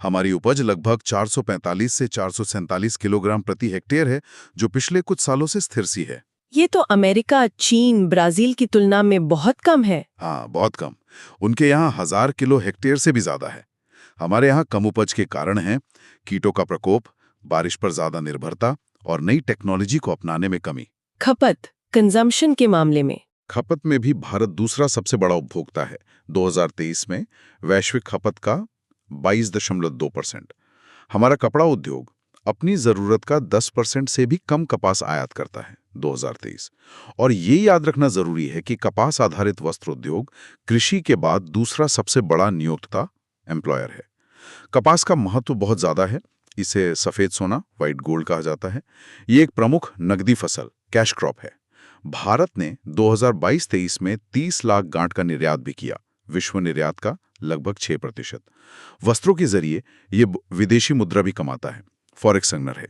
Speaker 5: हमारी उपज लगभग 445 से 447 किलोग्राम प्रति हेक्टेयर है, जो पिछले कुछ सालों से स्थिर सी है।
Speaker 1: ये तो अमेरिका, चीन, ब्राजील की तुलना में बहुत कम है।
Speaker 5: हाँ, बहुत कम। उनके यहाँ 1000 किलो हेक्टेयर से भी ज्यादा है। हमारे यहाँ कम उपज के कारण है कीटों का प्रकोप, बारिश पर ज्यादा निर्भरता और नई टेक्नोलॉजी को अपनाने में कमी।
Speaker 1: खपत, कंजम्पशन के मामले में?
Speaker 5: खपत में भी भारत दूसरा सबसे बड़ा उपभोक्ता है। 2023 में वैश्विक खपत का 22.2%। हमारा कपड़ा उद्योग अपनी जरूरत का 10% से भी कम कपास आयात करता है 2023। और ये याद रखना जरूरी है कि कपास आधारित वस्त्र उद्योग कृषि के बाद दूसरा सबसे बड़ा नियोक्ता एम्प्लॉयर है। कपास का महत्व बहुत ज्यादा है। इसे सफेद सोना, व्हाइट गोल्ड कहा जाता है। ये एक प्रमुख नकदी फसल, कैश क्रॉप है। भारत ने 2022-23 में 30 लाख गांठ का निर्यात भी किया, विश्व निर्यात का लगभग 6%। वस्त्रों के जरिए ये विदेशी मुद्रा भी कमाता है, फॉरेक्स अर्नर है।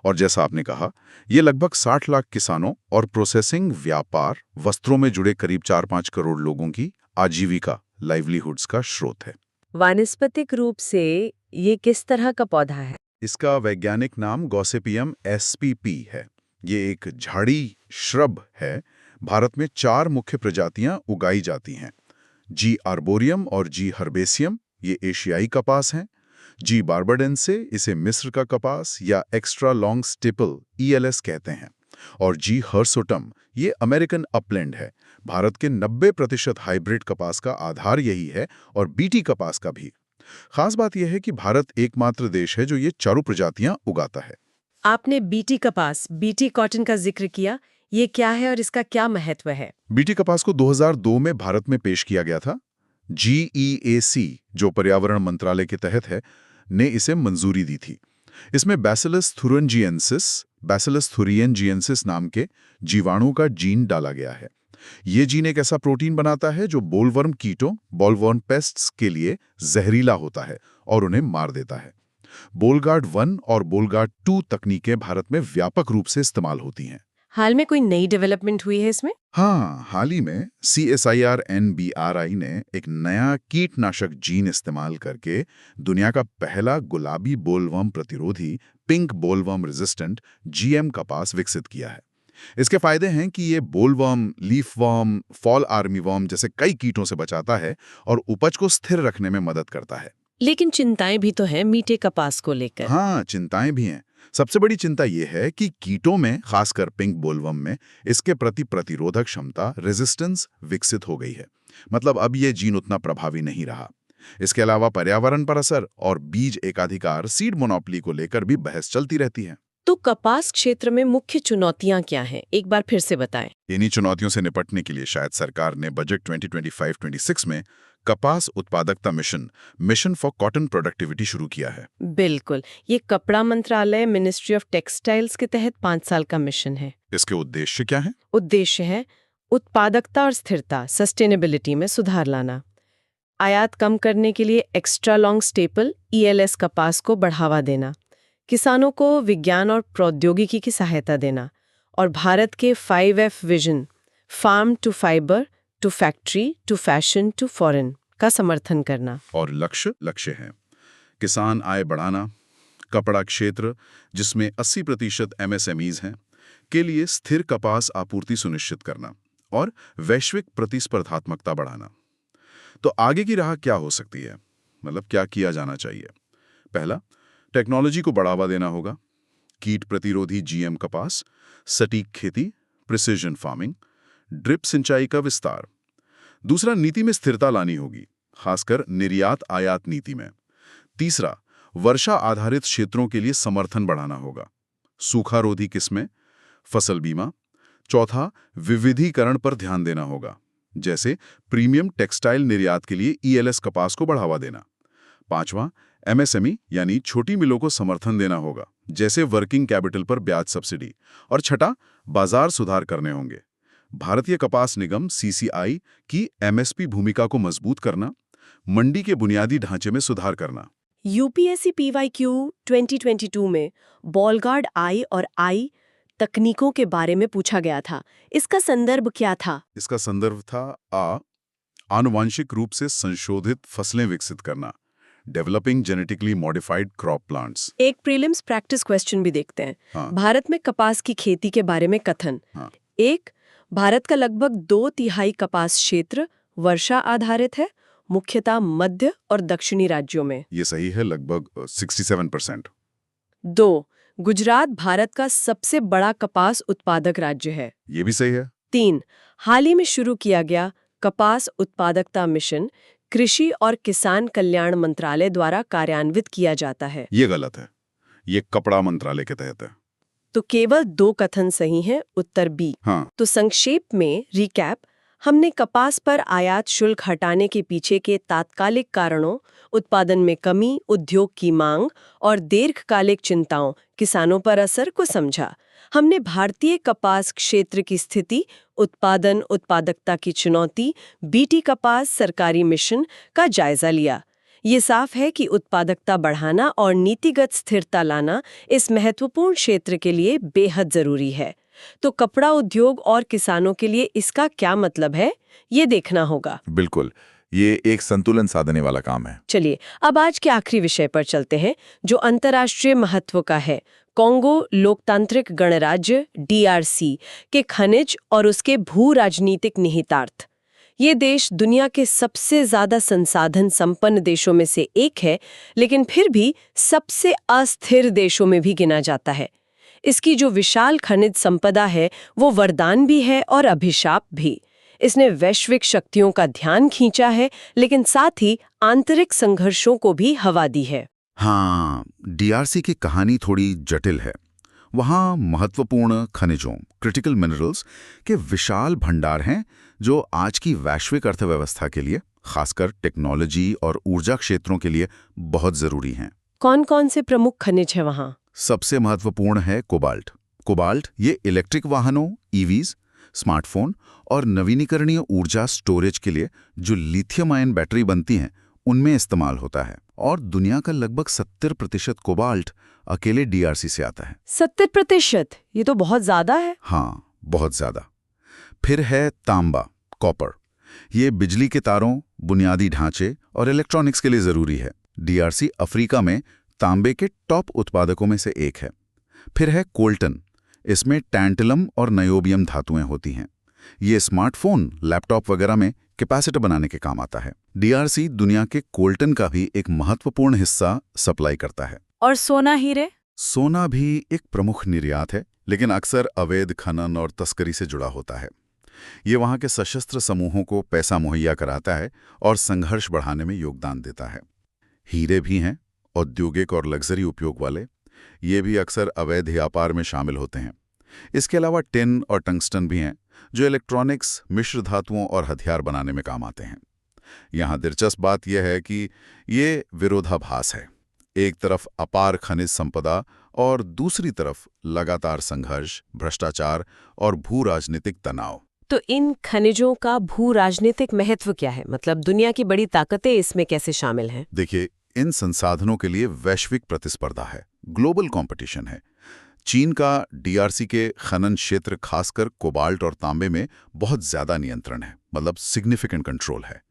Speaker 5: और जैसा आपने कहा, ये लगभग 60 लाख किसानों और प्रोसेसिंग, व्यापार, वस्त्रों में जुड़े करीब 4-5 करोड़ लोगों की आजीविका, लाइवलीहुड्स का स्रोत है।
Speaker 1: वानस्पतिक रूप से ये किस तरह का पौधा है?
Speaker 5: इसका वैज्ञानिक नाम गॉसिपियम spp है। ये एक झाड़ी श्रब है। भारत में 4 मुख्य प्रजातियां उगाई जाती हैं। जी आर्बोरियम और जी हर्बेसियम ये एशियाई कपास हैं। जी बार्बाडेंसे इसे मिस्र का कपास या एक्स्ट्रा लॉन्ग स्टिपल ELS कहते हैं। और जी हर्सोटम ये अमेरिकन अपलैंड है। भारत के 90% हाइब्रिड कपास का आधार यही है, और बीटी कपास का भी। खास बात यह है कि भारत एकमात्र देश है जो ये चारों प्रजातियां उगाता है।
Speaker 1: आपने बीटी कपास, बीटी कॉटन का जिक्र किया। ये क्या है और इसका क्या महत्व है?
Speaker 5: बीटी कपास को 2002 में भारत में पेश किया गया था। GEAC, जो पर्यावरण मंत्रालय के तहत है, ने इसे मंजूरी दी थी। इसमें बैसिलस थुरिएनजिएंसिस नाम के जीवाणु का जीन डाला गया है। ये जीन एक ऐसा प्रोटीन बनाता है जो बोलवर्म कीटों, बॉलवर्म पेस्ट्स के लिए जहरीला होता है और उन्हें मार देता है। बोलगार्ड 1 और बोलगार्ड 2 तकनीकें भारत में व्यापक रूप से इस्तेमाल होती हैं।
Speaker 1: हाल में कोई नई डेवलपमेंट हुई है इसमें?
Speaker 5: हाँ, हाल ही में CSIR NBRI ने एक नया कीटनाशक जीन इस्तेमाल करके दुनिया का पहला गुलाबी बोलवर्म प्रतिरोधी पिंक बोलवर्म रेजिस्टेंट GM कपास विकसित किया है। इसके फायदे हैं कि ये बोलवर्म, लीफवर्म, फॉल आर्मीवर्म जैसे कई कीटों से बचाता है और उपज को स्थिर रखने में मदद करता है।
Speaker 1: लेकिन चिंताएं भी तो हैं मीठे कपास को लेकर।
Speaker 3: हाँ, चिंताएं भी हैं। सबसे बड़ी चिंता ये है कि कीटों में, खासकर पिंक बोलवर्म में, इसके प्रति प्रतिरोधक क्षमता, रेजिस्टेंस विकसित हो गई है। मतलब अब ये जीन उतना प्रभावी नहीं रहा। इसके अलावा पर्यावरण पर असर और बीज एकाधिकार, सीड मोनोपोली को लेकर भी बहस चलती रहती है।
Speaker 1: तो कपास क्षेत्र में मुख्य चुनौतियां क्या हैं, एक बार फिर से बताएं।
Speaker 3: इन्हीं चुनौतियों से निपटने के लिए शायद सरकार ने बजट 2025-26 में कपास उत्पादकता मिशन फॉर कॉटन प्रोडक्टिविटी शुरू किया है।
Speaker 1: बिल्कुल, ये कपड़ा मंत्रालय, मिनिस्ट्री ऑफ टेक्सटाइल्स के तहत 5 साल का मिशन है।
Speaker 3: इसके उद्देश्य क्या है?
Speaker 1: उद्देश्य है उत्पादकता और स्थिरता, सस्टेनेबिलिटी में सुधार लाना, आयात कम करने के लिए एक्स्ट्रा लॉन्ग स्टेपल ELS कपास को बढ़ावा देना, किसानों को विज्ञान और प्रौद्योगिकी की सहायता देना, और भारत के 5F vision, farm to fibre to factory to fashion to foreign का समर्थन करना।
Speaker 3: और लक्ष्य है किसान आय बढ़ाना, कपड़ा क्षेत्र जिसमें 80% MSMEs हैं के लिए स्थिर कपास आपूर्ति सुनिश्चित करना और वैश्विक प्रतिस्पर्धात्मकता बढ़ाना। तो आगे की राह क्या हो सकती है? मतलब क्या किया जाना चाहिए? पहला, टेक्नोलॉजी को बढ़ावा देना होगा। कीट प्रतिरोधी GM कपास, सटीक खेती, प्रिसिजन फार्मिंग, ड्रिप सिंचाई का विस्तार। दूसरा, नीति में स्थिरता लानी होगी, खासकर निर्यात आयात नीति में। तीसरा, वर्षा आधारित क्षेत्रों के लिए समर्थन बढ़ाना होगा, सूखा रोधी किस्में, फसल बीमा। चौथा, विविधीकरण पर ध्यान देना होगा, जैसे प्रीमियम टेक्सटाइल निर्यात के लिए ELS कपास को बढ़ावा देना। पांचवां, MSME यानी छोटी मिलों को समर्थन देना होगा, जैसे वर्किंग कैपिटल पर ब्याज सब्सिडी। और छठा, बाजार सुधार करने होंगे। भारतीय कपास निगम CCI की MSP भूमिका को मजबूत करना, मंडी के बुनियादी ढांचे में सुधार करना।
Speaker 1: UPSC PYQ 2022 में बॉलगार्ड I और I तकनीकों के बारे में पूछा गया था। इसका संदर्भ क्या था?
Speaker 3: इसका संदर्भ था आनुवांशिक रूप से संशोधित फसलें विकसित करना, developing genetically modified crop plants.
Speaker 1: एक प्रीलिम्स प्रैक्टिस क्वेश्चन भी देखते हैं।
Speaker 3: हाँ।
Speaker 1: भारत में कपास की खेती के बारे में कथन।
Speaker 3: हाँ।
Speaker 1: एक, भारत का लगभग 2/3 कपास क्षेत्र वर्षा आधारित है, मुख्यतः मध्य और दक्षिणी राज्यों में।
Speaker 3: ये सही है, लगभग 67%।
Speaker 1: 2, गुजरात भारत का सबसे बड़ा कपास उत्पादक राज्य है।
Speaker 3: ये भी सही है।
Speaker 1: 3, हाल ही में शुरू किया गया कपास उत्पादकता मिशन कृषि और किसान कल्याण मंत्रालय द्वारा कार्यान्वित किया जाता है।
Speaker 3: ये गलत है, ये कपड़ा मंत्रालय के तहत है।
Speaker 1: तो केवल 2 कथन सही हैं, उत्तर B।
Speaker 3: हाँ।
Speaker 1: तो संक्षेप में रिकैप, हमने कपास पर आयात शुल्क हटाने के पीछे के तात्कालिक कारणों, उत्पादन में कमी, उद्योग की मांग और दीर्घकालिक चिंताओं, किसानों पर असर को समझा। हमने भारतीय कपास क्षेत्र की स्थिति, उत्पादन, उत्पादकता की चुनौती, BT कपास सरकारी मिशन का जायजा लिया। ये साफ है कि उत्पादकता बढ़ाना और नीतिगत स्थिरता लाना इस महत्वपूर्ण क्षेत्र के लिए बेहद जरूरी है। तो कपड़ा उद्योग और किसानों के लिए इसका क्या मतलब है, ये देखना होगा।
Speaker 4: बिल्कुल, ये एक संतुलन साधने वाला काम है।
Speaker 1: चलिए अब आज के आखिरी विषय पर चलते हैं, जो अंतर्राष्ट्रीय महत्व का है। कॉन्गो लोकतांत्रिक गणराज्य DRC के खनिज और उसके भू राजनीतिक निहितार्थ। ये देश दुनिया के सबसे ज्यादा संसाधन संपन्न देशों में से एक है, लेकिन फिर भी सबसे अस्थिर देशों में भी गिना जाता है। इसकी जो विशाल खनिज संपदा है वो वरदान भी है और अभिशाप भी। इसने वैश्विक शक्तियों का ध्यान खींचा है, लेकिन साथ ही आंतरिक संघर्षों को भी हवा दी है।
Speaker 3: हाँ, DRC की कहानी थोड़ी जटिल है। वहाँ महत्वपूर्ण खनिजों, क्रिटिकल मिनरल्स के विशाल भंडार हैं, जो आज की वैश्विक अर्थव्यवस्था के लिए, खासकर टेक्नोलॉजी और ऊर्जा क्षेत्रों के लिए बहुत जरूरी हैं।
Speaker 1: कौन-कौन से प्रमुख खनिज है वहाँ?
Speaker 3: सबसे महत्वपूर्ण है कोबाल्ट। कोबाल्ट ये इलेक्ट्रिक वाहनों, EVs, स्मार्टफोन और नवीनीकरणीय ऊर्जा स्टोरेज के लिए जो लिथियम आयन बैटरी बनती हैं, उनमें इस्तेमाल होता है। और दुनिया का लगभग 70% कोबाल्ट अकेले DRC से आता है।
Speaker 1: 70%? ये तो बहुत ज्यादा है।
Speaker 3: हाँ, बहुत ज्यादा। फिर है तांबा, कॉपर। ये बिजली के तारों, बुनियादी ढांचे और इलेक्ट्रॉनिक्स के लिए जरूरी है। DRC अफ्रीका में तांबे के टॉप उत्पादकों में से एक है। फिर है कोल्टन। इसमें टैंटलम और नायोबियम धातुएं होती हैं। ये स्मार्टफोन, लैपटॉप वगैरह में कैपेसिटर बनाने के काम आता है। डीआरसी दुनिया के कोल्टन का भी एक महत्वपूर्ण हिस्सा सप्लाई करता है।
Speaker 1: और सोना हीरे?
Speaker 3: सोना भी एक प्रमुख निर्यात है, लेकिन अक्सर अवैध खनन और तस्करी से जुड़ा होता है। ये वहाँ के सशस्त्र समूहों को पैसा मुहैया कराता है और संघर्ष बढ़ाने में योगदान देता है। हीरे भी हैं, औद्योगिक और लग्जरी उपयोग वाले। ये भी अक्सर अवैध व्यापार में शामिल होते हैं। इसके अलावा टिन और टंगस्टन भी हैं, जो इलेक्ट्रॉनिक्स, मिश्र धातुओं और हथियार बनाने में काम आते हैं। यहाँ दिलचस्प बात यह है कि ये विरोधाभास है। एक तरफ अपार खनिज संपदा और दूसरी तरफ लगातार संघर्ष, भ्रष्टाचार और भू राजनीतिक तनाव।
Speaker 1: तो इन खनिजों का भू राजनीतिक महत्व क्या है? मतलब दुनिया की बड़ी ताकतें इसमें कैसे शामिल हैं?
Speaker 3: देखिए, इन संसाधनों के लिए वैश्विक प्रतिस्पर्धा है, ग्लोबल कंपटीशन है। चीन का डीआरसी के खनन क्षेत्र, खासकर कोबाल्ट और तांबे में बहुत ज्यादा नियंत्रण है, मतलब सिग्निफिकेंट कंट्रोल है।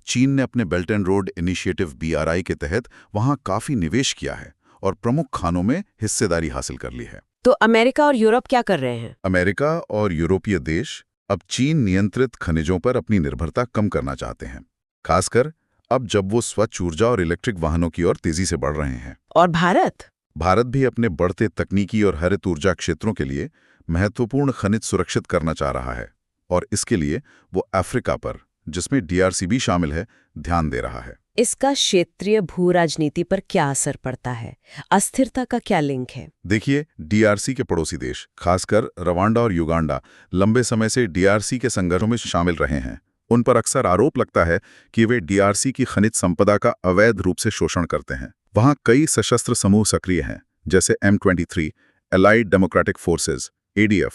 Speaker 3: चीन ने अपने belt and road initiative BRI के तहत वहां काफी निवेश किया है और प्रमुख खानों में हिस्सेदारी हासिल कर ली है।
Speaker 1: तो अमेरिका और यूरोप क्या कर रहे हैं?
Speaker 3: अमेरिका और यूरोपीय देश अब चीन नियंत्रित खनिजों पर अपनी निर्भरता कम करना चाहते हैं, खासकर अब जब वो स्वच्छ ऊर्जा और इलेक्ट्रिक वाहनों की ओर तेजी से बढ़ रहे हैं।
Speaker 1: और भारत
Speaker 3: भी अपने बढ़ते तकनीकी और हरित ऊर्जा क्षेत्रों के लिए महत्वपूर्ण खनिज सुरक्षित करना चाह रहा है, और इसके लिए वो अफ्रीका पर, जिसमें डीआरसी भी शामिल है, ध्यान दे रहा है।
Speaker 1: इसका क्षेत्रीय भू राजनीति पर क्या असर पड़ता है? अस्थिरता का क्या लिंक है?
Speaker 3: देखिए, डीआरसी के पड़ोसी देश, खासकर रवांडा और युगांडा, लंबे समय से डीआरसी के संघर्षों में शामिल रहे हैं। उन पर अक्सर आरोप लगता है कि वे डीआरसी की खनिज संपदा का अवैध रूप से शोषण करते हैं। वहां कई सशस्त्र समूह सक्रिय हैं, जैसे M23, allied democratic forces, ADF,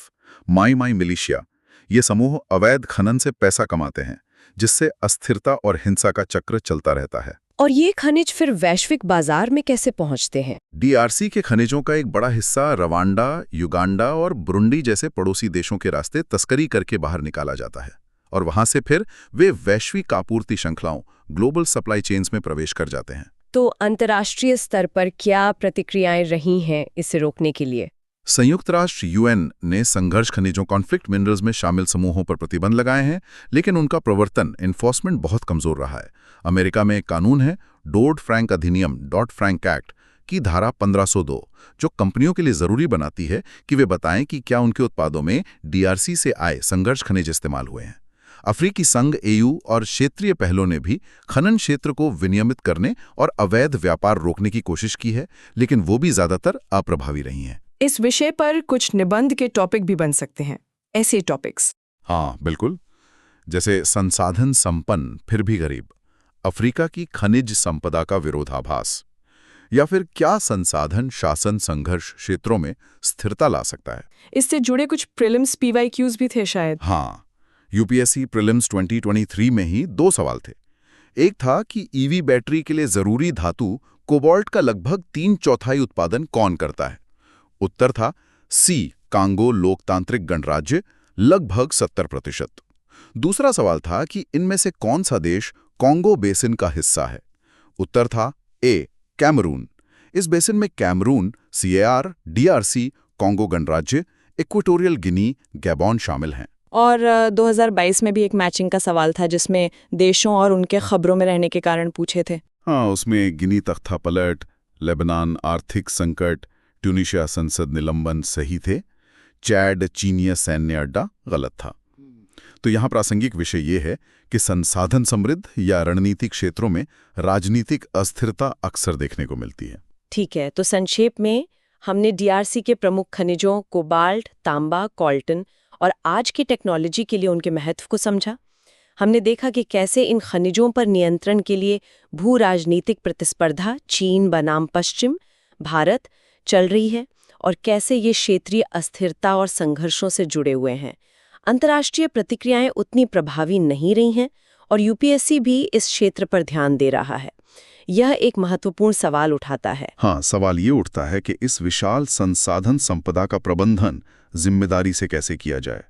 Speaker 3: माई मिलिशिया। ये समूह अवैध खनन से पैसा कमाते हैं, जिससे अस्थिरता और हिंसा का चक्र चलता रहता है।
Speaker 1: और ये खनिज फिर वैश्विक बाजार में कैसे पहुंचते हैं?
Speaker 3: डीआरसी के खनिजों का एक बड़ा हिस्सा रवांडा, युगांडा और बुरुंडी जैसे पड़ोसी देशों के रास्ते तस्करी करके बाहर निकाला जाता है, और वहां से फिर वे वैश्विक आपूर्ति श्रृंखलाओं, ग्लोबल सप्लाई चेन्स में प्रवेश कर जाते हैं।
Speaker 1: तो अंतर्राष्ट्रीय स्तर पर क्या प्रतिक्रियाएं रही हैं इसे रोकने के लिए?
Speaker 3: संयुक्त राष्ट्र UN ने संघर्ष खनिजों, कॉन्फ्लिक्ट मिनरल्स में शामिल समूहों पर प्रतिबंध लगाए हैं, लेकिन उनका प्रवर्तन, इन्फोर्समेंट बहुत कमजोर रहा है। अमेरिका में एक कानून है, डोड-फ्रैंक अधिनियम, डॉट-फ्रैंक एक्ट की धारा 1502, जो कंपनियों के लिए जरूरी बनाती है कि वे बताएं कि क्या उनके उत्पादों में डीआरसी से आए संघर्ष खनिज इस्तेमाल हुए हैं। अफ्रीकी संघ AU और क्षेत्रीय पहलों ने भी खनन क्षेत्र को विनियमित करने और अवैध व्यापार रोकने की कोशिश की है, लेकिन वो भी ज्यादातर अप्रभावी रही हैं।
Speaker 6: इस विषय पर कुछ निबंध के टॉपिक भी बन सकते हैं, ऐसे टॉपिक्स।
Speaker 3: हाँ, बिल्कुल। जैसे संसाधन संपन्न फिर भी गरीब, अफ्रीका की खनिज संपदा का विरोधाभास, या फिर क्या संसाधन शासन संघर्ष क्षेत्रों में स्थिरता ला सकता है।
Speaker 6: इससे जुड़े कुछ प्रीलिम्स PYQs भी थे शायद।
Speaker 3: हाँ, UPSC प्रीलिम्स 2023 में ही 2 सवाल थे। एक था कि EV बैटरी के लिए जरूरी धातु कोबाल्ट का लगभग 3/4 उत्पादन कौन करता है। उत्तर था C, कांगो लोकतांत्रिक गणराज्य, लगभग 70%। दूसरा सवाल था कि इनमें से कौन सा देश कॉन्गो बेसिन का हिस्सा है। उत्तर था A, कैमरून। इस बेसिन में कैमरून, CAR, DRC, कॉन्गो गणराज्य, इक्वेटोरियल गिनी, गैबॉन शामिल हैं।
Speaker 6: और 2022 में भी एक मैचिंग का सवाल था, जिसमें देशों और उनके खबरों में रहने के कारण पूछे थे।
Speaker 3: हाँ, उसमें गिनी तख्ता पलट, लेबनान आर्थिक संकट, ट्यूनीशिया संसद निलंबन सही थे, चैड चीनिया सैन्य अड्डा गलत था। तो यहाँ प्रासंगिक विषय ये है कि संसाधन समृद्ध या रणनीतिक क्षेत्रों में राजनीतिक अस्थिरता अक्सर देखने को मिलती है।
Speaker 1: ठीक है, तो संक्षेप में हमने डीआरसी के प्रमुख खनिजों कोबाल्ट, तांबा, कॉल्टन और आज की टेक्नोलॉजी के लिए उनके महत्व को समझा। हमने देखा कि कैसे इन खनिजों पर नियंत्रण के लिए भू राजनीतिक प्रतिस्पर्धा चीन बनाम पश्चिम भारत चल रही है और कैसे ये क्षेत्रीय अस्थिरता और संघर्षों से जुड़े हुए हैं। अंतर्राष्ट्रीय प्रतिक्रियाएं उतनी प्रभावी नहीं रही हैं और UPSC भी इस क्षेत्र पर ध्यान दे रहा है। यह एक महत्वपूर्ण सवाल उठाता है।
Speaker 3: हाँ, सवाल ये उठता है कि इस विशाल संसाधन संपदा का प्रबंधन जिम्मेदारी से कैसे किया जाए।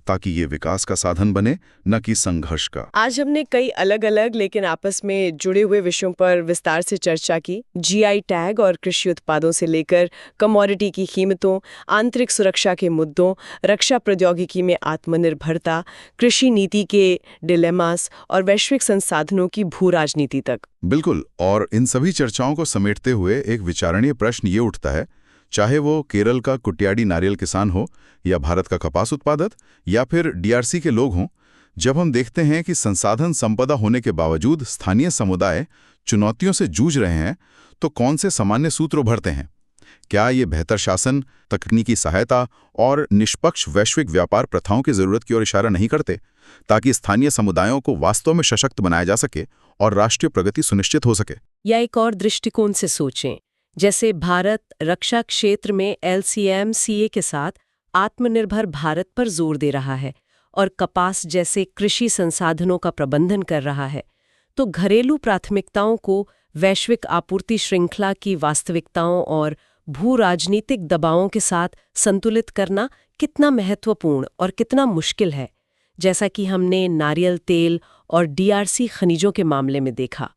Speaker 3: ताकि ये विकास का साधन बने, न कि संघर्ष का।
Speaker 6: आज हमने कई अलग अलग लेकिन आपस में जुड़े हुए विषयों पर विस्तार से चर्चा की। जीआई टैग और कृषि उत्पादों से लेकर कमोडिटी की कीमतों, आंतरिक सुरक्षा के मुद्दों, रक्षा प्रौद्योगिकी में आत्मनिर्भरता, कृषि नीति के डिलेमास और वैश्विक संसाधनों की भू राजनीति तक।
Speaker 3: बिल्कुल, और इन सभी चर्चाओं को समेटते हुए एक विचारणीय प्रश्न ये उठता है, चाहे वो केरल का कुट्याडी नारियल किसान हो, या भारत का कपास उत्पादक, या फिर डीआरसी के लोग हों, जब हम देखते हैं कि संसाधन संपदा होने के बावजूद स्थानीय समुदाय चुनौतियों से जूझ रहे हैं, तो कौन से सामान्य सूत्र उभरते हैं? क्या ये बेहतर शासन, तकनीकी सहायता और निष्पक्ष वैश्विक व्यापार प्रथाओं की जरूरत की ओर इशारा नहीं करते, ताकि स्थानीय समुदायों को वास्तव में सशक्त बनाया जा सके और राष्ट्रीय प्रगति सुनिश्चित हो सके?
Speaker 1: या एक और दृष्टिकोण से सोचें, जैसे भारत रक्षा क्षेत्र में LCMCA के साथ आत्मनिर्भर भारत पर जोर दे रहा है और कपास जैसे कृषि संसाधनों का प्रबंधन कर रहा है, तो घरेलू प्राथमिकताओं को वैश्विक आपूर्ति श्रृंखला की वास्तविकताओं और भू राजनीतिक दबावों के साथ संतुलित करना कितना महत्वपूर्ण और कितना मुश्किल है, जैसा कि हमने नारियल तेल और DRC खनिजों के मामले में देखा।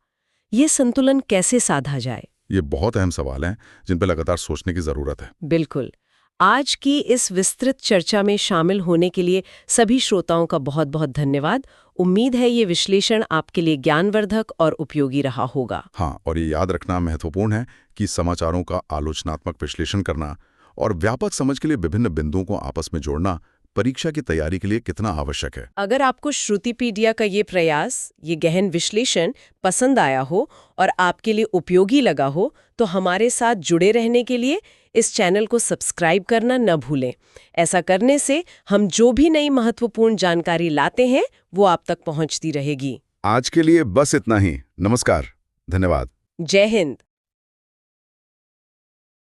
Speaker 1: ये संतुलन कैसे साधा जाए?
Speaker 3: ये बहुत अहम सवाल हैं जिन पर लगातार सोचने की जरूरत है।
Speaker 1: बिल्कुल। आज की इस विस्तृत चर्चा में शामिल होने के लिए सभी श्रोताओं का बहुत बहुत धन्यवाद। उम्मीद है ये विश्लेषण आपके लिए ज्ञानवर्धक और उपयोगी रहा होगा।
Speaker 3: हाँ, और ये याद रखना महत्वपूर्ण है कि समाचारों का आलोचनात्मक विश्लेषण करना और व्यापक समझ के लिए विभिन्न बिंदुओं को आपस में जोड़ना परीक्षा की तैयारी के लिए कितना आवश्यक है।
Speaker 1: अगर आपको श्रुतिपीडिया का ये प्रयास, ये गहन विश्लेषण पसंद आया हो और आपके लिए उपयोगी लगा हो, तो हमारे साथ जुड़े रहने के लिए इस चैनल को सब्सक्राइब करना न भूलें। ऐसा करने से हम जो भी नई महत्वपूर्ण जानकारी लाते हैं वो आप तक पहुंचती रहेगी।
Speaker 3: आज के लिए बस इतना ही। नमस्कार, धन्यवाद।
Speaker 1: जय हिंद।